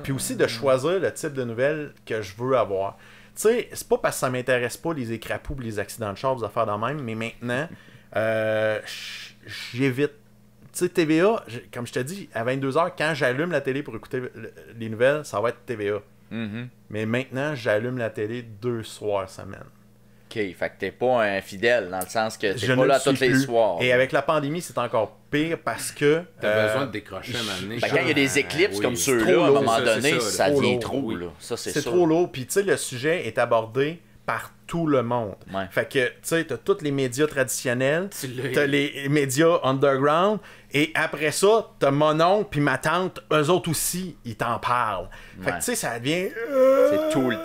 puis aussi de choisir le type de nouvelles que je veux avoir. Tu sais, c'est pas parce que ça m'intéresse pas les écrapous ou les accidents de char, les affaires dans même, mais maintenant, j'évite. Tu sais, TVA, comme je te dis, à 22h, quand j'allume la télé pour écouter les nouvelles, ça va être TVA. Mais maintenant, j'allume la télé 2 soirs semaine. OK, fait que t'es pas un fidèle, dans le sens que t'es pas là tous les soirs. Et avec la pandémie, c'est encore pire parce que... T'as besoin de décrocher un moment donné. Quand il y a des éclips comme ceux-là, à un moment donné, ça devient trop. C'est trop lourd. Puis tu sais, le sujet est abordé par tout le monde. Fait que, tu sais, t'as tous les médias traditionnels, t'as les médias underground, et après ça, t'as mon oncle puis ma tante, eux autres aussi, ils t'en parlent. Fait que, tu sais, ça devient... C'est tout le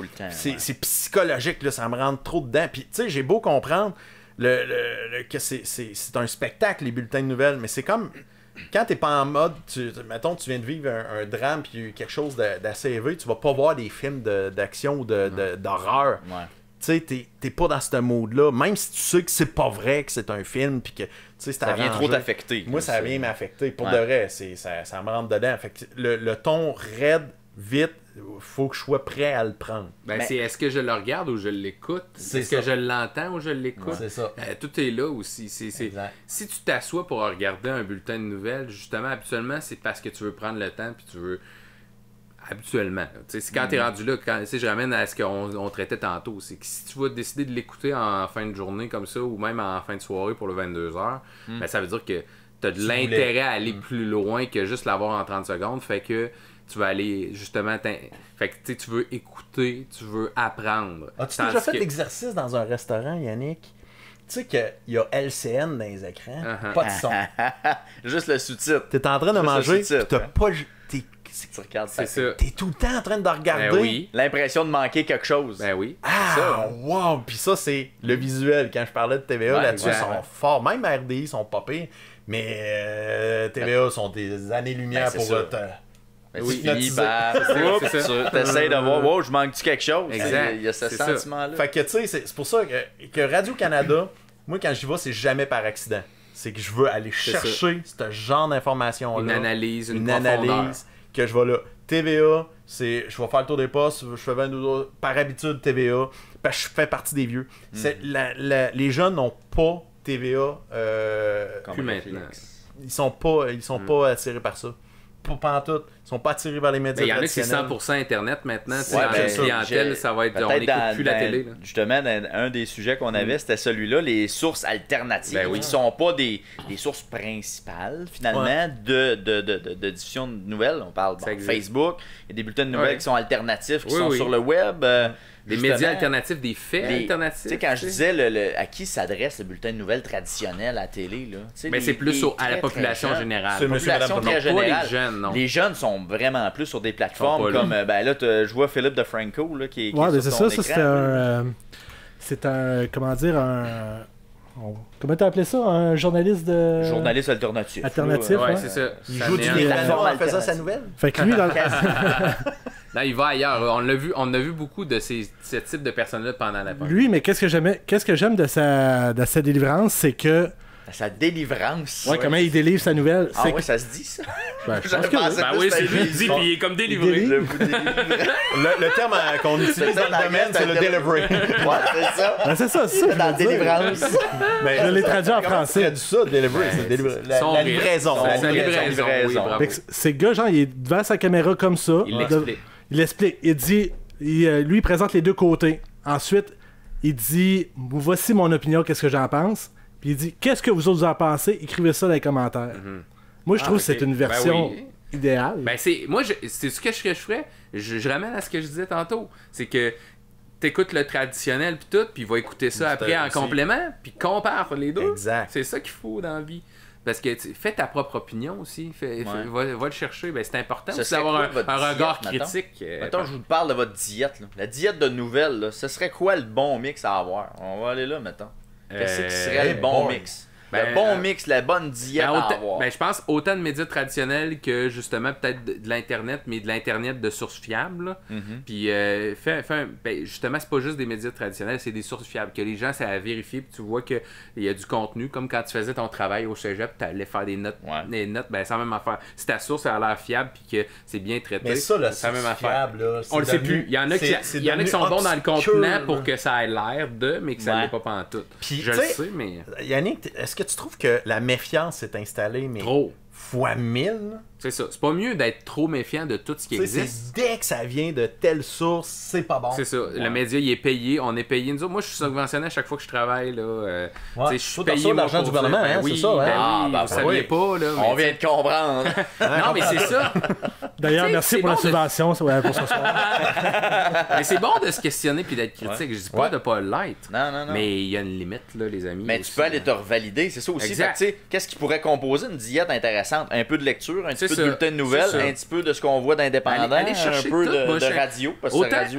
temps. C'est psychologique, là, ça me rentre trop dedans. Puis, tu sais, j'ai beau comprendre que c'est un spectacle, les bulletins de nouvelles, mais c'est comme... Quand t'es pas en mode, mettons, tu viens de vivre un drame puis quelque chose d'assez élevé, tu vas pas voir des films d'action ou d'horreur. Tu sais, t'es pas dans ce mood-là, même si tu sais que c'est pas vrai que c'est un film puis que ça vient trop t'affecter. Moi, ça vient m'affecter. Pour de vrai, ça me rentre dedans. Fait que le ton raide, vite, faut que je sois prêt à le prendre. Est-ce que je le regarde ou je l'écoute? Est-ce que je l'entends ou je l'écoute? C'est ça. Tout est là aussi. Si tu t'assois pour regarder un bulletin de nouvelles, justement, habituellement, c'est parce que tu veux prendre le temps puis tu veux... Habituellement. C'est quand t'es rendu là, je ramène à ce qu'on traitait tantôt, c'est que si tu vas décider de l'écouter en fin de journée comme ça, ou même en fin de soirée pour le 22h, ben, ça veut dire que t'as de l'intérêt à aller plus loin que juste l'avoir en 30 secondes, fait que tu vas aller justement... Fait que tu veux écouter, tu veux apprendre. As-tu déjà fait l'exercice dans un restaurant, Yannick? Tu sais qu'il y a LCN dans les écrans, pas de son. Juste le sous-titre. T'es en train de manger, t'as pas... Tu regardes ça. T'es tout le temps en train de regarder. Ben oui. L'impression de manquer quelque chose. Ben oui. Ah, wow! Puis ça, c'est le visuel. Quand je parlais de TVA, là-dessus, ils sont forts. Même RDI, ils sont pas pires. Mais TVA sont des années-lumière pour... Oui, t'essayes de voir, wow, je manque-tu quelque chose? Exact. Il y a ce sentiment-là. Fait que, tu sais, c'est pour ça que Radio-Canada, moi, quand j'y vais, c'est jamais par accident. C'est que je veux aller chercher ce genre d'informations-là. Une analyse, que je vais là. TVA, je vais faire le tour des postes, je fais 22 par habitude TVA, parce que je fais partie des vieux. Les jeunes n'ont pas TVA plus maintenant. Ils sont pas attirés par ça. Pas en tout. Ils sont pas attirés vers les médias. Il y en a qui c'est 100% Internet maintenant. Ouais, la clientèle, ça va être. On n'écoute plus la télé. Là. Justement, un des sujets qu'on avait, c'était celui-là, les sources alternatives. Qui ne sont pas des sources principales, finalement, de diffusion de nouvelles. On parle de Facebook. Il y a des bulletins de nouvelles qui sont alternatifs, qui sont sur le web. Des médias alternatifs, des faits alternatifs. Tu sais, quand je disais à qui s'adresse le bulletin de nouvelles traditionnel à la télé, là. Mais c'est plus à la population générale. C'est population très générale. Les jeunes sont vraiment plus sur des plateformes comme là je vois Philippe de Franco là, qui est sur ton écran. C'est un comment dire comment t'as appelé ça? Un journaliste de... Journaliste alternatif. Alternatif, ouais, c'est ça. Il joue du plateforme en faisant sa nouvelle. Fait que lui, dans le... Non, il va ailleurs. On a vu beaucoup de ce type de personnes-là pendant la pandémie. Lui, mais qu'est-ce que j'aime de sa délivrance, c'est que Sa délivrance. Ouais, comment il délivre sa nouvelle. Ah ouais, ça se dit, ça? Ben, je pense que Ben oui, c'est lui qui dit, puis il est comme délivré. Je vous délivre. Le terme qu'on utilise dans le domaine, c'est le delivery. Ouais, c'est ça. Ben, c'est ça. C'est dans la délivrance. Je l'ai traduit en français. C'est du ça, delivery. C'est la livraison. La livraison. Fait que c'est le gars, genre, il est devant sa caméra comme ça. Il l'explique. Il l'explique. Il dit, lui, il présente les deux côtés. Ensuite, il dit, voici mon opinion, qu'est-ce que j'en pense. Puis il dit, qu'est-ce que vous autres en pensez? Écrivez ça dans les commentaires. Moi, je trouve que c'est une version idéale. Ben, moi, c'est ce que je ferais. Je ramène à ce que je disais tantôt. C'est que t'écoutes le traditionnel puis tout, puis il va écouter ça après en complément, puis compare les deux. Exact. C'est ça qu'il faut dans la vie. Parce que fais ta propre opinion aussi. Va le chercher. Ben, c'est important aussi d'avoir un regard critique. Mettons, je vous parle de votre diète. Là. La diète de nouvelles, là, ce serait quoi le bon mix à avoir? On va aller là, mettons. Qu'est-ce qui serait le bon mix? Le bon mix, la bonne diète à avoir. Ben, je pense autant de médias traditionnels que justement peut-être de l'Internet, mais de l'Internet de sources fiables. Puis justement, c'est pas juste des médias traditionnels, c'est des sources fiables. Que les gens, ça a vérifié, puis tu vois qu'il y a du contenu. Comme quand tu faisais ton travail au cégep, tu allais faire des notes. Des notes, ben c'est la même affaire. Si ta source a l'air fiable, puis que c'est bien traité, mais ça, c'est la même affaire. Fiable, là, on le sait plus. Il y en a qui sont bons dans le contenant pour que ça ait l'air de, mais que ça ne l'est pas pantoute. Je le sais, mais. Yannick, est-ce que tu trouves que la méfiance s'est installée, mais trop fois 1000? C'est ça. C'est pas mieux d'être trop méfiant de tout ce qui existe. Dès que ça vient de telle source, c'est pas bon. C'est ça. Le média, il est payé. On est payé. Nous autres, moi, je suis subventionné à chaque fois que je travaille. Là, je suis payé l'argent du gouvernement, hein, oui, c'est ça. Vous saviez pas. Là, on vient de comprendre. Non, mais c'est ça. D'ailleurs, merci pour la subvention pour ce soir. Mais c'est bon de se questionner puis d'être critique. Je dis pas de pas l'être. Non. Mais il y a une limite, là, les amis. Mais tu peux aller te revalider. C'est ça aussi. Qu'est-ce qui pourrait composer une diète intéressante? Un peu de lecture, un petit peu de bulletin de nouvelles, un petit peu de ce qu'on voit d'indépendant, un peu de radio. Parce que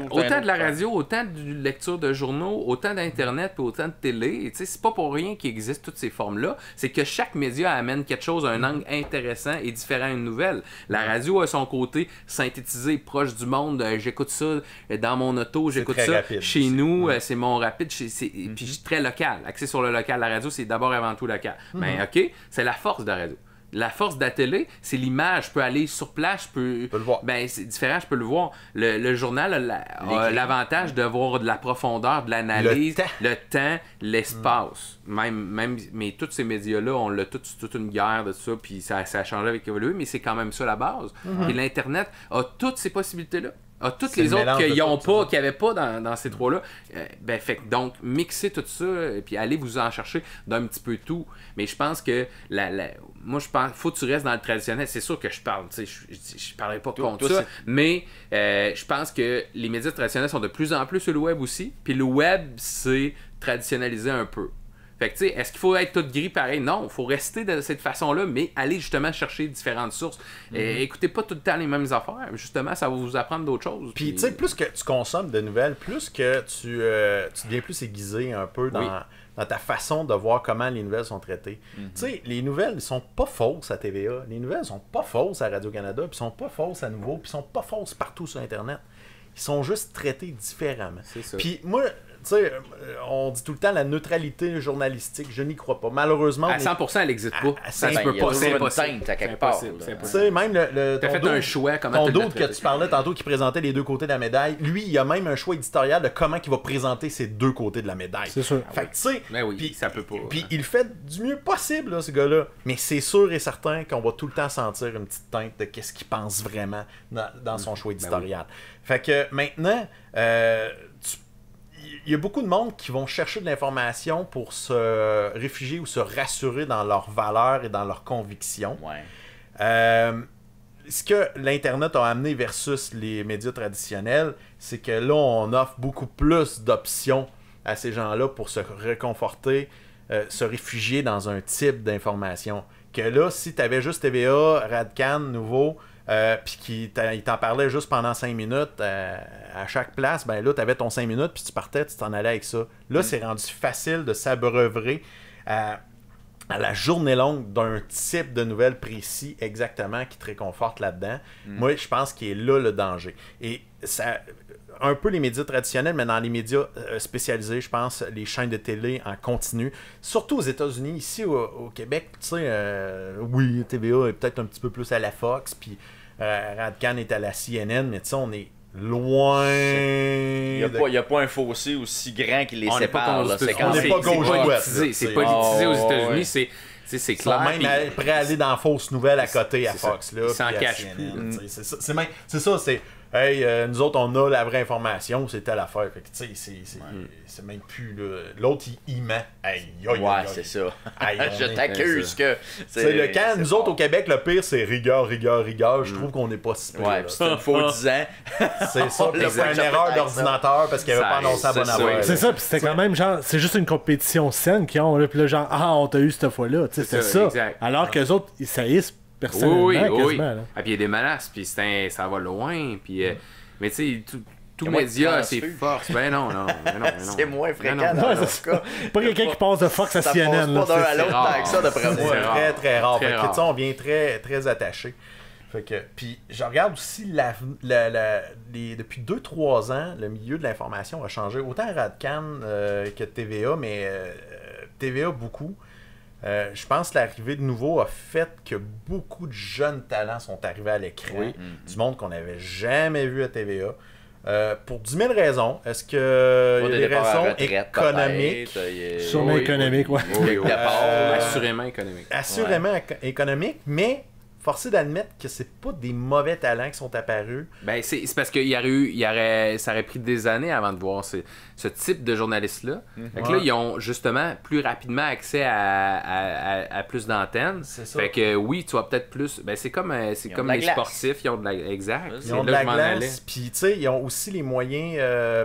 autant de la radio, autant de lecture de journaux, autant d'internet puis autant de télé. C'est pas pour rien qu'il existe toutes ces formes-là. C'est que chaque média amène quelque chose, un angle intéressant et différent à une nouvelle. La radio a son côté synthétisé, proche du monde. J'écoute ça dans mon auto, j'écoute ça rapide, chez nous, c'est mon rapide. Puis c'est très local, axé sur le local. La radio, c'est d'abord avant tout local. Ben OK, c'est la force de la radio. La force de la télé, c'est l'image. Je peux aller sur place, je peux le voir. Ben, c'est différent, je peux le voir. Le journal a l'avantage de voir de la profondeur, de l'analyse, le temps, l'espace. Mais tous ces médias-là, on l'a toute une guerre de ça, puis ça a changé avec évolué, mais c'est quand même ça la base. Et l'Internet a toutes ces possibilités-là. Toutes les autres qui n'avaient pas dans ces trois-là. Donc, mixez tout ça, puis allez vous en chercher d'un petit peu tout. Mais je pense que moi, je pense faut que tu restes dans le traditionnel. C'est sûr que je parle, je ne parlerai pas contre ça, mais je pense que les médias traditionnels sont de plus en plus sur le web aussi. Puis le web, c'est traditionnalisé un peu. Fait que, tu sais, est-ce qu'il faut être tout gris pareil? Non, il faut rester de cette façon-là, mais aller justement chercher différentes sources. Écoutez pas tout le temps les mêmes affaires. Justement, ça va vous apprendre d'autres choses. Puis, tu sais, plus que tu consommes de nouvelles, plus que tu deviens plus aiguisé un peu dans ta façon de voir comment les nouvelles sont traitées. Tu sais, les nouvelles, ils sont pas fausses à TVA. Les nouvelles sont pas fausses à Radio-Canada, puis sont pas fausses à Nouveau, puis sont pas fausses partout sur Internet. Ils sont juste traités différemment. C'est ça. Puis moi... Tu sais, on dit tout le temps la neutralité journalistique, je n'y crois pas. Malheureusement... À 100%, elle n'existe pas. Ça se peut pas. C'est impossible. À quelque part. Tu sais, même t'as fait un choix, comment ton d'autre que tu parlais tantôt qui présentait les deux côtés de la médaille, lui, il a même un choix éditorial de comment il va présenter ces deux côtés de la médaille. C'est sûr. Fait que tu sais... Mais oui, ça peut pas. Puis il fait du mieux possible, là, ce gars-là. Mais c'est sûr et certain qu'on va tout le temps sentir une petite teinte de qu'est-ce qu'il pense vraiment dans son choix éditorial. Fait que maintenant... il y a beaucoup de monde qui vont chercher de l'information pour se réfugier ou se rassurer dans leurs valeurs et dans leurs convictions. Ce que l'Internet a amené versus les médias traditionnels, c'est que là, on offre beaucoup plus d'options à ces gens-là pour se réconforter, se réfugier dans un type d'information. Que là, si tu avais juste TVA, Radcan, Nouveau... puis il t'en parlait juste pendant 5 minutes à chaque place, ben là, tu avais ton 5 minutes, puis tu partais, tu t'en allais avec ça. Là, c'est rendu facile de s'abreuver à la journée longue d'un type de nouvelles précis exactement qui te réconforte là-dedans. Moi, je pense qu'il est là le danger. Et ça, un peu les médias traditionnels, mais dans les médias spécialisés, je pense, les chaînes de télé en continu. Surtout aux États-Unis, ici au Québec, tu sais, oui, TVA est peut-être un petit peu plus à la Fox, puis Radcan est à la CNN, mais tu sais, on est loin. Il n'y a pas un fossé aussi grand qui les sépare. C'est pas gauche-ouest. C'est politisé aux États-Unis, c'est clair. Ils sont même prêts à aller dans fausses nouvelles à côté à Fox. Là, ils s'en cachent plus. C'est ça, c'est... Hey, nous autres, on a la vraie information, c'est telle affaire. Fait que, tu sais, c'est même plus... L'autre, il ment. C'est ça. Je t'accuse que... C'est le cas. Nous autres, au Québec, le pire, c'est rigueur. Je trouve qu'on n'est pas si pire. Ouais, c'est une faux 10 ans. C'est ça. C'est une erreur d'ordinateur parce qu'il n'avait pas annoncé à bonne affaire. C'est ça, puis c'était quand même genre... C'est juste une compétition saine qui ont, là, puis là, genre, on t'a eu cette fois-là. C'était ça. Alors qu'eux autres, ils saillissent personnellement, quasiment. Puis il y a des menaces, puis ça va loin, puis... mais tu sais, tout média, c'est Fox. Ben non. C'est moins fréquent dans ce cas. Pas quelqu'un qui passe de Fox à CNN. Ça passe pas d'un à l'autre tant que ça, d'après moi. C'est très, très rare. Fait que, on vient très, très attaché. Fait que, puis je regarde aussi depuis 2-3 ans, le milieu de l'information a changé. Autant Radcan que TVA, mais TVA beaucoup. Je pense que l'arrivée de nouveau a fait que beaucoup de jeunes talents sont arrivés à l'écran. Du monde qu'on n'avait jamais vu à TVA. Pour 10 000 raisons. Est-ce que il y a des raisons économiques? Sûrement économiques, oui. Assurément économiques. Assurément économiques, mais forcé d'admettre que c'est pas des mauvais talents qui sont apparus. Ben c'est parce que ça aurait pris des années avant de voir ce type de journalistes-là. Fait que là, ils ont justement plus rapidement accès à plus d'antennes. C'est ça. Fait que oui, tu vas peut-être plus... Ben c'est comme les sportifs, ils ont de la... Exact. Ils ont de la glace, puis tu sais, ils ont aussi les moyens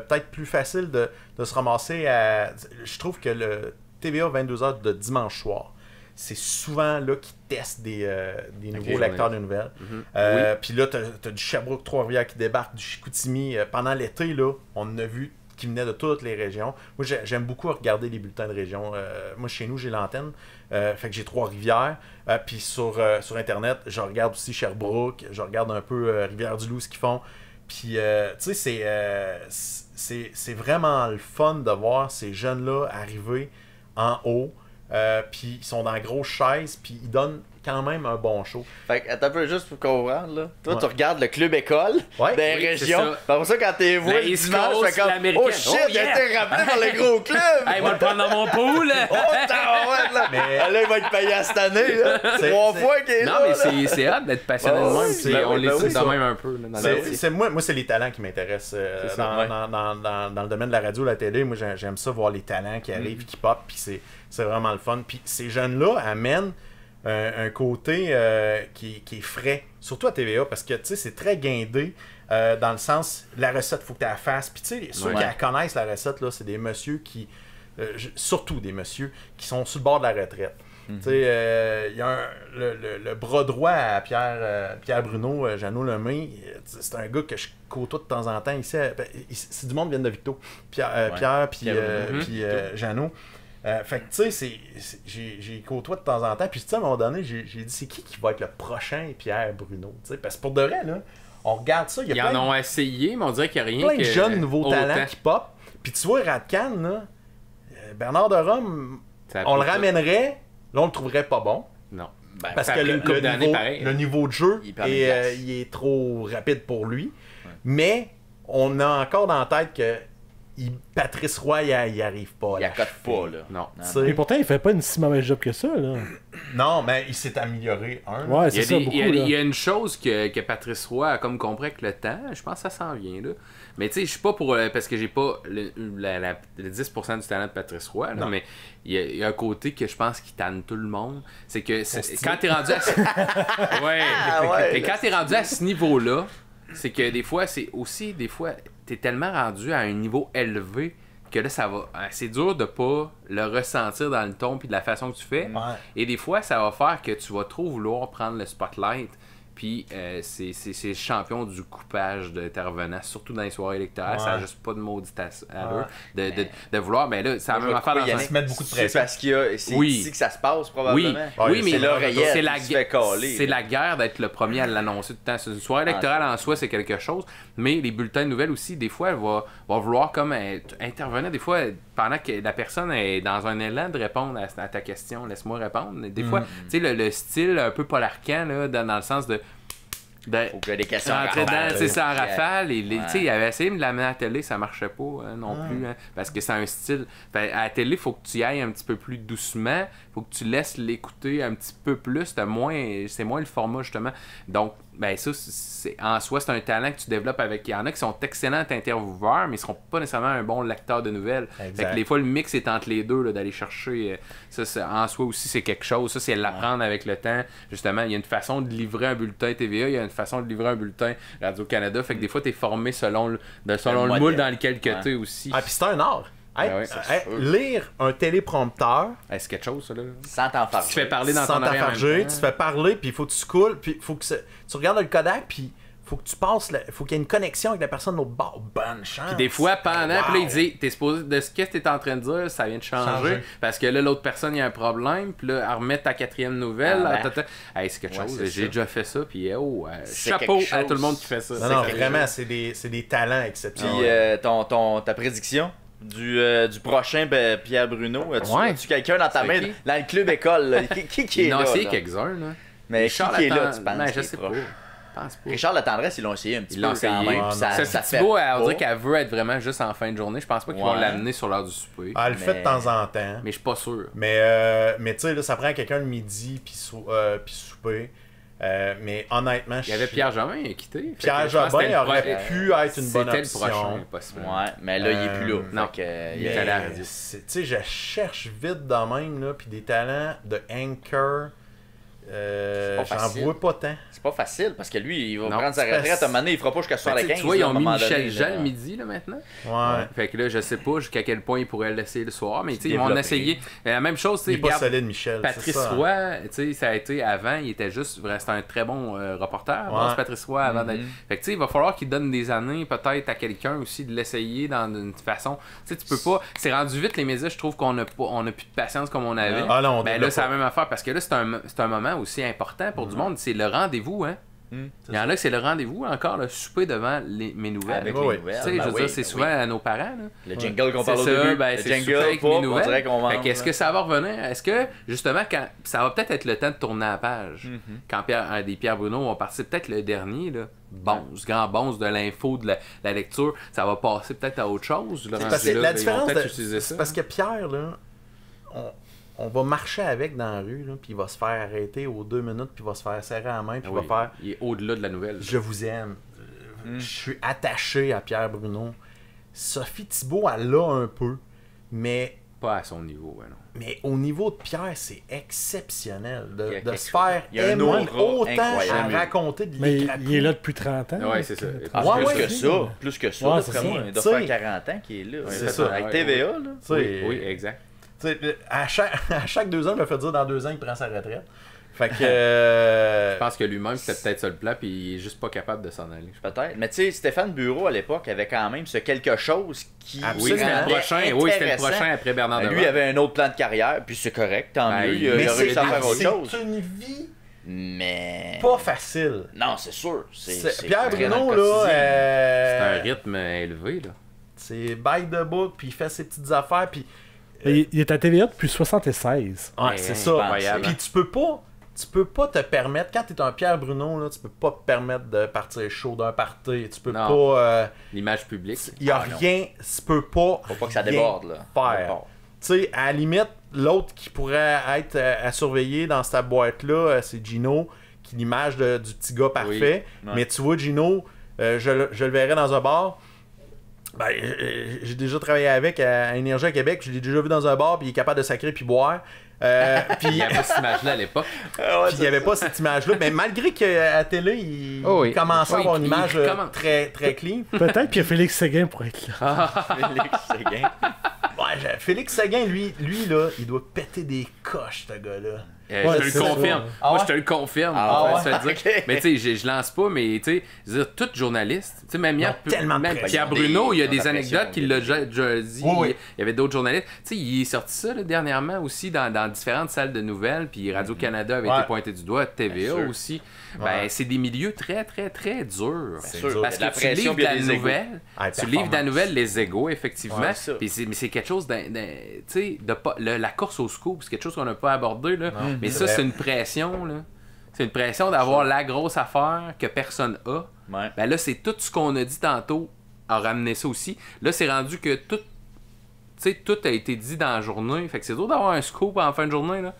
peut-être plus faciles de se ramasser à... Je trouve que le TVA 22h de dimanche soir, c'est souvent là qu'ils testent des nouveaux lecteurs de nouvelles. Puis là, t'as du Sherbrooke, Trois-Rivières qui débarque, du Chicoutimi. Pendant l'été, là, on en a vu qui venaient de toutes les régions. Moi, j'aime beaucoup regarder les bulletins de région. Moi, chez nous, j'ai l'antenne. Fait que j'ai Trois-Rivières. Puis sur Internet, je regarde aussi Sherbrooke. Je regarde un peu Rivière-du-Loup, ce qu'ils font. Puis, tu sais, c'est vraiment le fun de voir ces jeunes-là arriver en haut. Puis ils sont dans grosses chaises, puis ils donnent quand même un bon show. Fait que, attends un peu, juste pour comprendre, là. Toi, tu regardes le club école des régions. Pour ça, quand t'es vu le dimanche, tu fais comme oh shit, il a été rappelé par le gros club. Il va le prendre dans mon pool. Mais là, il va être payé à cette année. Là. 3 fois qu'il est là. Non, mais c'est hâte d'être passionné de même. Puis on les cite quand même un peu. Moi, c'est les talents qui m'intéressent. Dans le domaine de la radio, la télé, moi, j'aime ça, voir les talents qui arrivent, qui pop, puis c'est vraiment le fun. Puis ces jeunes-là amènent un côté qui est frais, surtout à TVA, parce que tu sais, c'est très guindé dans le sens, la recette, il faut que tu la fasses. Puis tu sais, ceux qui la connaissent, la recette, là, c'est des messieurs qui, surtout des messieurs, qui sont sur le bord de la retraite. Tu sais, il y a le bras droit à Pierre Bruno, Jeannot Lemay, c'est un gars que je côtoie de temps en temps ici. C'est du monde qui vient de Victo. Pierre, puis Jeannot. Fait que tu sais, j'ai côtoie de temps en temps. Puis tu sais, à un moment donné, j'ai dit c'est qui va être le prochain Pierre Bruno? T'sais, parce que pour de vrai, là, on regarde ça. Ils en ont essayé, mais on dirait qu'il n'y a rien. Plein de jeunes nouveaux talents qui pop. Puis tu vois, Radcan, là, Bernard de Rome, on le ramènerait, là on le trouverait pas bon. Non. Parce que le niveau de jeu il est trop rapide pour lui. Ouais. Mais on a encore dans la tête que Patrice Roy, il arrive pas. Il accote pas, là. Non. Mais pourtant, il fait pas une si mauvaise job que ça, là. Non, mais il s'est amélioré. Ouais, c'est ça, beaucoup. Il y a une chose que Patrice Roy a comme compris avec le temps. Je pense que ça s'en vient, là. Mais tu sais, je suis pas pour... parce que j'ai pas le 10% du talent de Patrice Roy, là, mais il y a un côté que je pense qu'il tanne tout le monde. C'est que quand t'es rendu à... Et quand t'es rendu à ce niveau-là, c'est que des fois, t'es tellement rendu à un niveau élevé que là, ça va... C'est dur de pas le ressentir dans le ton puis de la façon que tu fais. Ouais. Et des fois, ça va faire que tu vas trop vouloir prendre le spotlight. Puis c'est le champion du coupage d'intervenants, surtout dans les soirées électorales. Ça n'a juste pas de maudit à eux de vouloir. Mais là, ça va même faire dans se mettre beaucoup de pression. Parce c'est ici que ça se passe, probablement. Oui, mais c'est la guerre d'être le premier à l'annoncer tout le temps. Une soirée électorale en soi, c'est quelque chose. Mais les bulletins de nouvelles aussi, des fois, elle va vouloir comme intervenir. Des fois, pendant que la personne est dans un élan de répondre à ta question, laisse-moi répondre. Des fois, tu sais, le style un peu Paul Arcand, là, dans le sens de. Faut que des questions en rafale. C'est ça, en rafale. Il avait essayé de l'amener à la télé, ça marchait pas non plus. Parce que c'est un style. À la télé, il faut que tu y ailles un petit peu plus doucement. Faut que tu laisses l'écouter un petit peu plus. C'est moins le format, justement. Donc, ça, en soi, c'est un talent que tu développes avec. Il y en a qui sont excellents intervieweurs, mais ils seront pas nécessairement un bon lecteur de nouvelles. Fait que des fois, le mix est entre les deux, là, d'aller chercher. Ça, en soi aussi, c'est quelque chose. Ça, c'est l'apprendre avec le temps. Justement, il y a une façon de livrer un bulletin TVA, il y a une façon de livrer un bulletin Radio-Canada. Fait que des fois, tu es formé selon le moule dans lequel tu es aussi. Ah, puis c'est un art. Lire un téléprompteur. C'est quelque chose, ça, là. Sans t'enfarger. Tu te fais parler dans ton oreille. Tu te fais parler, puis il faut que tu coules, puis il faut que tu regardes le Kodak, puis faut que tu passes, faut qu'il y ait une connexion avec la personne de l'autre bord. Bonne chance. Puis des fois, pendant, puis là, il dit, t'es supposé, de ce que t'es en train de dire, ça vient de changer. Parce que là, l'autre personne, il y a un problème, puis là, elle remet ta 4e nouvelle. C'est quelque chose. J'ai déjà fait ça, puis chapeau à tout le monde qui fait ça. Non, vraiment, c'est des talents exceptionnels. Puis ta prédiction du prochain Pierre Bruno, as-tu quelqu'un dans ta main dans le club école là? Qui est là? Non, c'est quelques-uns, là. Mais qui est là, tu penses? Je sais pas. Richard Latendresse, ils l'ont essayé un petit peu quand même. Ça Thibault, elle dirait qu'elle veut être vraiment juste en fin de journée. Je pense pas qu'ils vont l'amener sur l'heure du souper. Elle le fait de temps en temps. Mais je suis pas sûr. Mais tu sais, là, ça prend quelqu'un le midi puis souper. Mais honnêtement, il y avait Pierre Jobin qui a quitté. Pierre Jobin aurait pu être une bonne option. C'était le prochain, possiblement. Ouais, mais là, il est plus là. Non, il est allé à la radio. Tu sais, je cherche vite de même, là, puis des talents de anchor. J'en vois pas tant. C'est pas facile parce que lui, il va prendre sa retraite à un moment donné, il fera pas jusqu'à 75. Tu vois, ils ont mis Michel Jean le midi là, maintenant. Ouais. Fait que là, je sais pas jusqu'à quel point ils pourraient le laisser le soir, mais ils vont essayer. La même chose, il est pas solide, Michel. Patrice Roy, ça a été avant, il était juste, c'était un très bon reporter. C'est Patrice Roy avant d'être. Fait que tu sais, il va falloir qu'il donne des années peut-être à quelqu'un aussi de l'essayer dans une façon. Tu sais, tu peux pas. C'est rendu vite les médias, je trouve qu'on a plus de patience comme on avait. Ben là, c'est la même affaire parce que là, c'est un moment aussi important pour du monde, c'est le rendez-vous, hein. Il y en a que c'est le rendez-vous encore, le souper devant mes nouvelles. Avec les nouvelles. Je veux dire, c'est souvent à nos parents. Là. Le jingle qu'on parle au début. C'est jingle avec mes nouvelles. Est-ce que ça va revenir? Est-ce que, justement, quand ça va peut-être être le temps de tourner la page? Quand des Pierre Bruno vont partir, peut-être le dernier, là, grand bonze de l'info, de la lecture, ça va passer peut-être à autre chose. La différence, c'est parce que Pierre, là, on va marcher avec dans la rue, là, puis il va se faire arrêter aux 2 minutes, puis il va se faire serrer la main, puis il va faire... Il est au-delà de la nouvelle. Je vous aime. Je suis attaché à Pierre Bruno. Sophie Thibault, elle l'a un peu, mais... Pas à son niveau, non. Mais au niveau de Pierre, c'est exceptionnel de se faire aimer autant à raconter de l'écriture. Mais il est là depuis 30 ans. Oui, c'est ça. Plus que ça, d'après moi. Il doit faire 40 ans qu'il est là. C'est ça. Avec TVA, là. Oui, exact. À chaque 2 ans, il me fait dire dans 2 ans, il prend sa retraite. Fait que. Je pense que lui-même, c'était peut-être ça le plan, puis il est juste pas capable de s'en aller. Peut-être. Mais tu sais, Stéphane Bureau, à l'époque, avait quand même ce quelque chose qui. C'était le prochain après Bernard Devant. Lui, il avait un autre plan de carrière, puis c'est correct, tant mieux. Il a réussi à faire autre chose. C'est une vie. Mais. Pas facile. Non, c'est sûr. Pierre Bruno, là. C'est un rythme élevé, là. C'est by the book, puis il fait ses petites affaires, puis. Il est à TVA depuis 76. Ouais, c'est ça. Puis tu peux pas te permettre, quand t'es un Pierre Bruno, là, tu peux pas te permettre de partir chaud d'un party. Tu peux pas. L'image publique. Il y a rien, tu peux pas. Faut pas que ça déborde, là. Faire. Tu sais, à la limite, l'autre qui pourrait être à surveiller dans cette boîte-là, c'est Gino, qui est l'image du petit gars parfait. Oui. Mais tu vois, Gino, je le verrais dans un bar. Ben, j'ai déjà travaillé avec à Énergie à Québec, je l'ai déjà vu dans un bar, puis il est capable de sacrer puis boire. Puis il n'y avait pas cette image-là à l'époque. Il n'y avait pas cette image-là, mais malgré qu'à la télé, il commençait à avoir une image très, très clean. Peut-être qu'il y a Félix Séguin pour être là. Félix Séguin. Ouais, Félix Séguin, lui là, il doit péter des coches, ce gars-là. Je te le confirme. Moi, je te le confirme. Mais tu sais, je lance pas, mais tu sais, tout journaliste, tu sais, même Pierre Bruno, il y a des anecdotes qu'il l'a déjà dit. Il y avait d'autres journalistes. Tu sais, il est sorti ça dernièrement aussi dans différentes salles de nouvelles, puis Radio-Canada avait été pointé du doigt, TVA aussi. Ben, c'est des milieux très, très, très durs. Parce que tu livres de la nouvelle, les égos, effectivement. Mais c'est quelque chose, tu sais, la course au scoop, c'est quelque chose qu'on n'a pas abordé, là. Mais ça, c'est une pression, là. C'est une pression d'avoir la grosse affaire que personne a. Ben là, c'est tout ce qu'on a dit tantôt a ramené ça aussi. Là, c'est rendu que tout a été dit dans la journée. Fait que c'est dur d'avoir un scoop en fin de journée, là.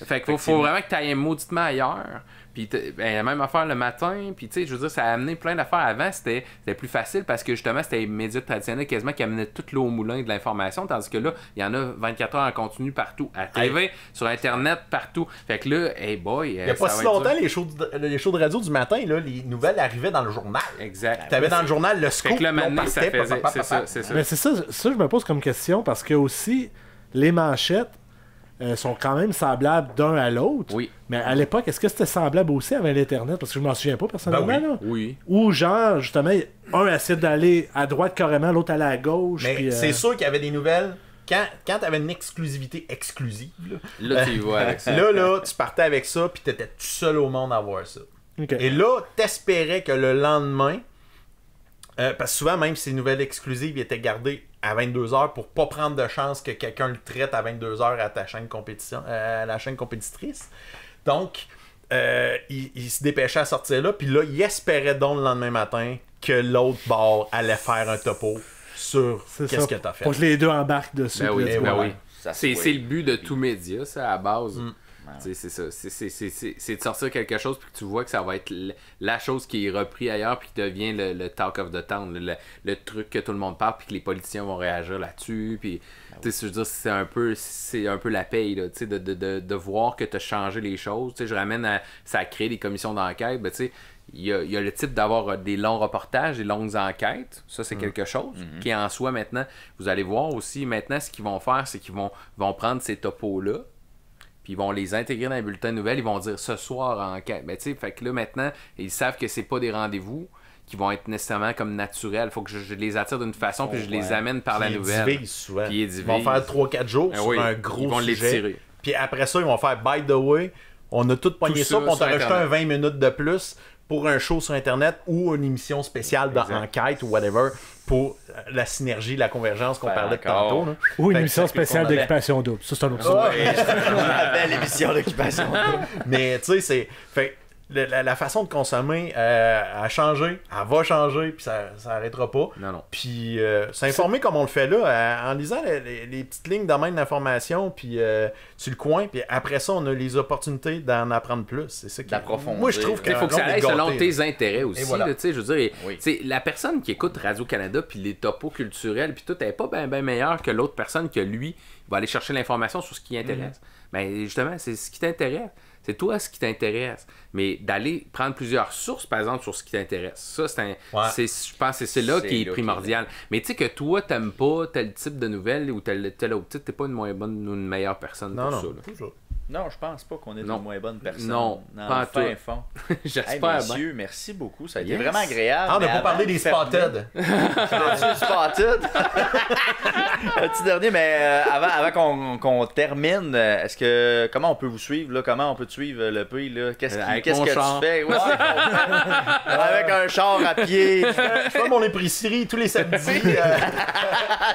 Fait qu'il faut vraiment que tu ailles mauditement ailleurs. Puis la même affaire le matin. Puis tu sais, je veux dire, ça a amené plein d'affaires avant. C'était plus facile parce que justement, c'était les médias traditionnels quasiment qui amenaient tout l'eau au moulin de l'information. Tandis que là, il y en a 24 heures en continu partout. À TV, sur Internet, partout. Fait que là, hey boy. Il n'y a pas si longtemps, les shows de radio du matin, là, les nouvelles arrivaient dans le journal. Exact. Tu avais dans le journal le scoop. Fait que là, maintenant, ça faisait. C'est ça. Mais c'est ça, je me pose comme question parce que aussi, les manchettes sont quand même semblables d'un à l'autre. Oui. Mais à l'époque, est-ce que c'était semblable aussi avec l'Internet? Parce que je m'en souviens pas personnellement. Ben oui. Là. Oui. Ou genre, justement, un essaie d'aller à droite carrément, l'autre allait à gauche. Mais puis, c'est sûr qu'il y avait des nouvelles. Quand tu avais une exclusivité exclusive, là tu y vois avec ça. Là, tu partais avec ça, puis tu étais tout seul au monde à voir ça. Okay. Et là, t'espérais que le lendemain, parce que souvent, même si les nouvelles exclusives étaient gardées à 22h pour pas prendre de chance que quelqu'un le traite à 22h à ta chaîne à la chaîne compétitrice. Donc, il se dépêchait à sortir là, puis là, il espérait donc le lendemain matin que l'autre bord allait faire un topo sur qu'est-ce que t'as fait. Pour que les deux embarquent dessus. Ben oui. C'est le but de tout média, ça, à la base. C'est ça. C'est de sortir quelque chose puis que tu vois que ça va être la chose qui est reprise ailleurs puis qui devient le talk of the town, le truc que tout le monde parle puis que les politiciens vont réagir là-dessus. Puis, je veux dire, c'est un peu la paye là, de voir que tu as changé les choses. Je ramène ça a créé des commissions d'enquête. Ben, il y a le type d'avoir des longs reportages, des longues enquêtes. Ça, c'est quelque chose qui en soi maintenant. Vous allez voir aussi maintenant ce qu'ils vont faire, c'est qu'ils vont prendre ces topos-là. Puis ils vont les intégrer dans les bulletins de nouvelles, ils vont dire ce soir en enquête. Ben, fait que là, maintenant, ils savent que c'est pas des rendez-vous qui vont être nécessairement comme naturels. Il faut que je les attire d'une façon, puis je les amène par la nouvelle. Puis ils vont faire 3-4 jours sur un gros ils vont sujet. L'étirer. Puis après ça, ils vont faire by the way, on a tout pogné ça, puis on t'a rajouté un 20 minutes de plus pour un show sur Internet ou une émission spéciale d'enquête ou whatever pour la synergie, la convergence qu'on parlait de tantôt. Là. Ou une émission spéciale d'Occupation Double. Ça, c'est un autre sujet. La belle émission d'Occupation Double. Mais tu sais, c'est... Fait, la façon de consommer a changé, elle va changer, puis ça arrêtera pas. Non. Puis s'informer comme on le fait là, en lisant les petites lignes de même d'information, puis sur le coin, puis après ça, on a les opportunités d'en apprendre plus. C'est ça qui... D'approfondir. Moi, je trouve qu'il faut que ça aille selon tes intérêts aussi. Voilà. Là, je veux dire, la personne qui écoute Radio-Canada, puis les topos culturels, puis tout, elle n'est pas bien meilleure que l'autre personne que lui va aller chercher l'information sur ce qui intéresse. Mais justement, c'est ce qui t'intéresse. C'est toi ce qui t'intéresse. Mais d'aller prendre plusieurs sources, par exemple, sur ce qui t'intéresse. Ça, je pense que c'est là qui est primordial. Mais tu sais que toi, t'aimes pas tel type de nouvelles ou tel autre type, t'es pas une moins bonne ou une meilleure personne pour ça. Toujours. Non, je pense pas qu'on est une moins bonne personne. Non, pas tout. Fond. J'espère messieurs, merci beaucoup. Ça a été vraiment agréable. On n'a pas parlé des Spotted. Spotted. Un petit dernier, mais avant qu'on termine, comment on peut vous suivre? Là? Comment on peut te suivre le pays? Qu'est-ce que tu fais? Ouais, avec un char à pied. Je fais mon épicerie tous les samedis.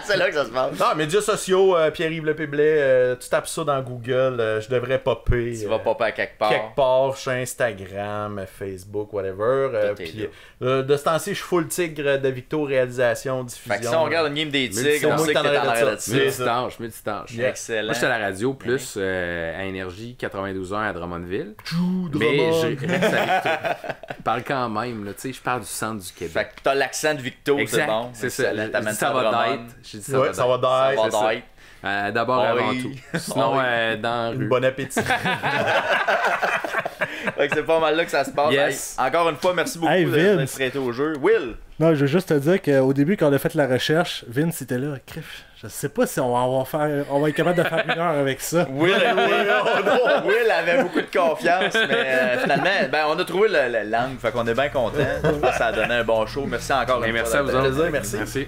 C'est là que ça se passe. Non, médias sociaux, Pierre-Yves Lepéblet, tu tapes ça dans Google, je devrais popper. Tu vas popper à quelque part. Quelque part, sur Instagram, Facebook, whatever. Puis de ce temps-ci, je suis full tigre de Victo, réalisation, diffusion. Fait que si on regarde une game des tigres, on sait que t'es en arrière de ça. Multitâche. Excellent. Moi, j'étais à la radio, plus à Énergie 92.1 à Drummondville. Mais je reste à Victo. Je parle quand même, tu sais, je parle du centre du Québec. Fait que t'as l'accent de Victo, c'est bon. C'est ça. Ça va d'être. Ça va d'être. D'abord avant tout. Sinon, dans une bonne appétit. C'est pas mal là que ça se passe. Yes. Encore une fois, merci beaucoup d'être prêté au jeu. Will! Non, je veux juste te dire qu'au début, quand on a fait la recherche, Vince était là. Je sais pas si on va être capable de faire 1 heure avec ça. Will avait beaucoup de confiance, mais finalement, on a trouvé l'angle, fait qu'on est bien content. Je pense que ça a donné un bon show. Merci encore une fois. Merci à vous autres. Merci.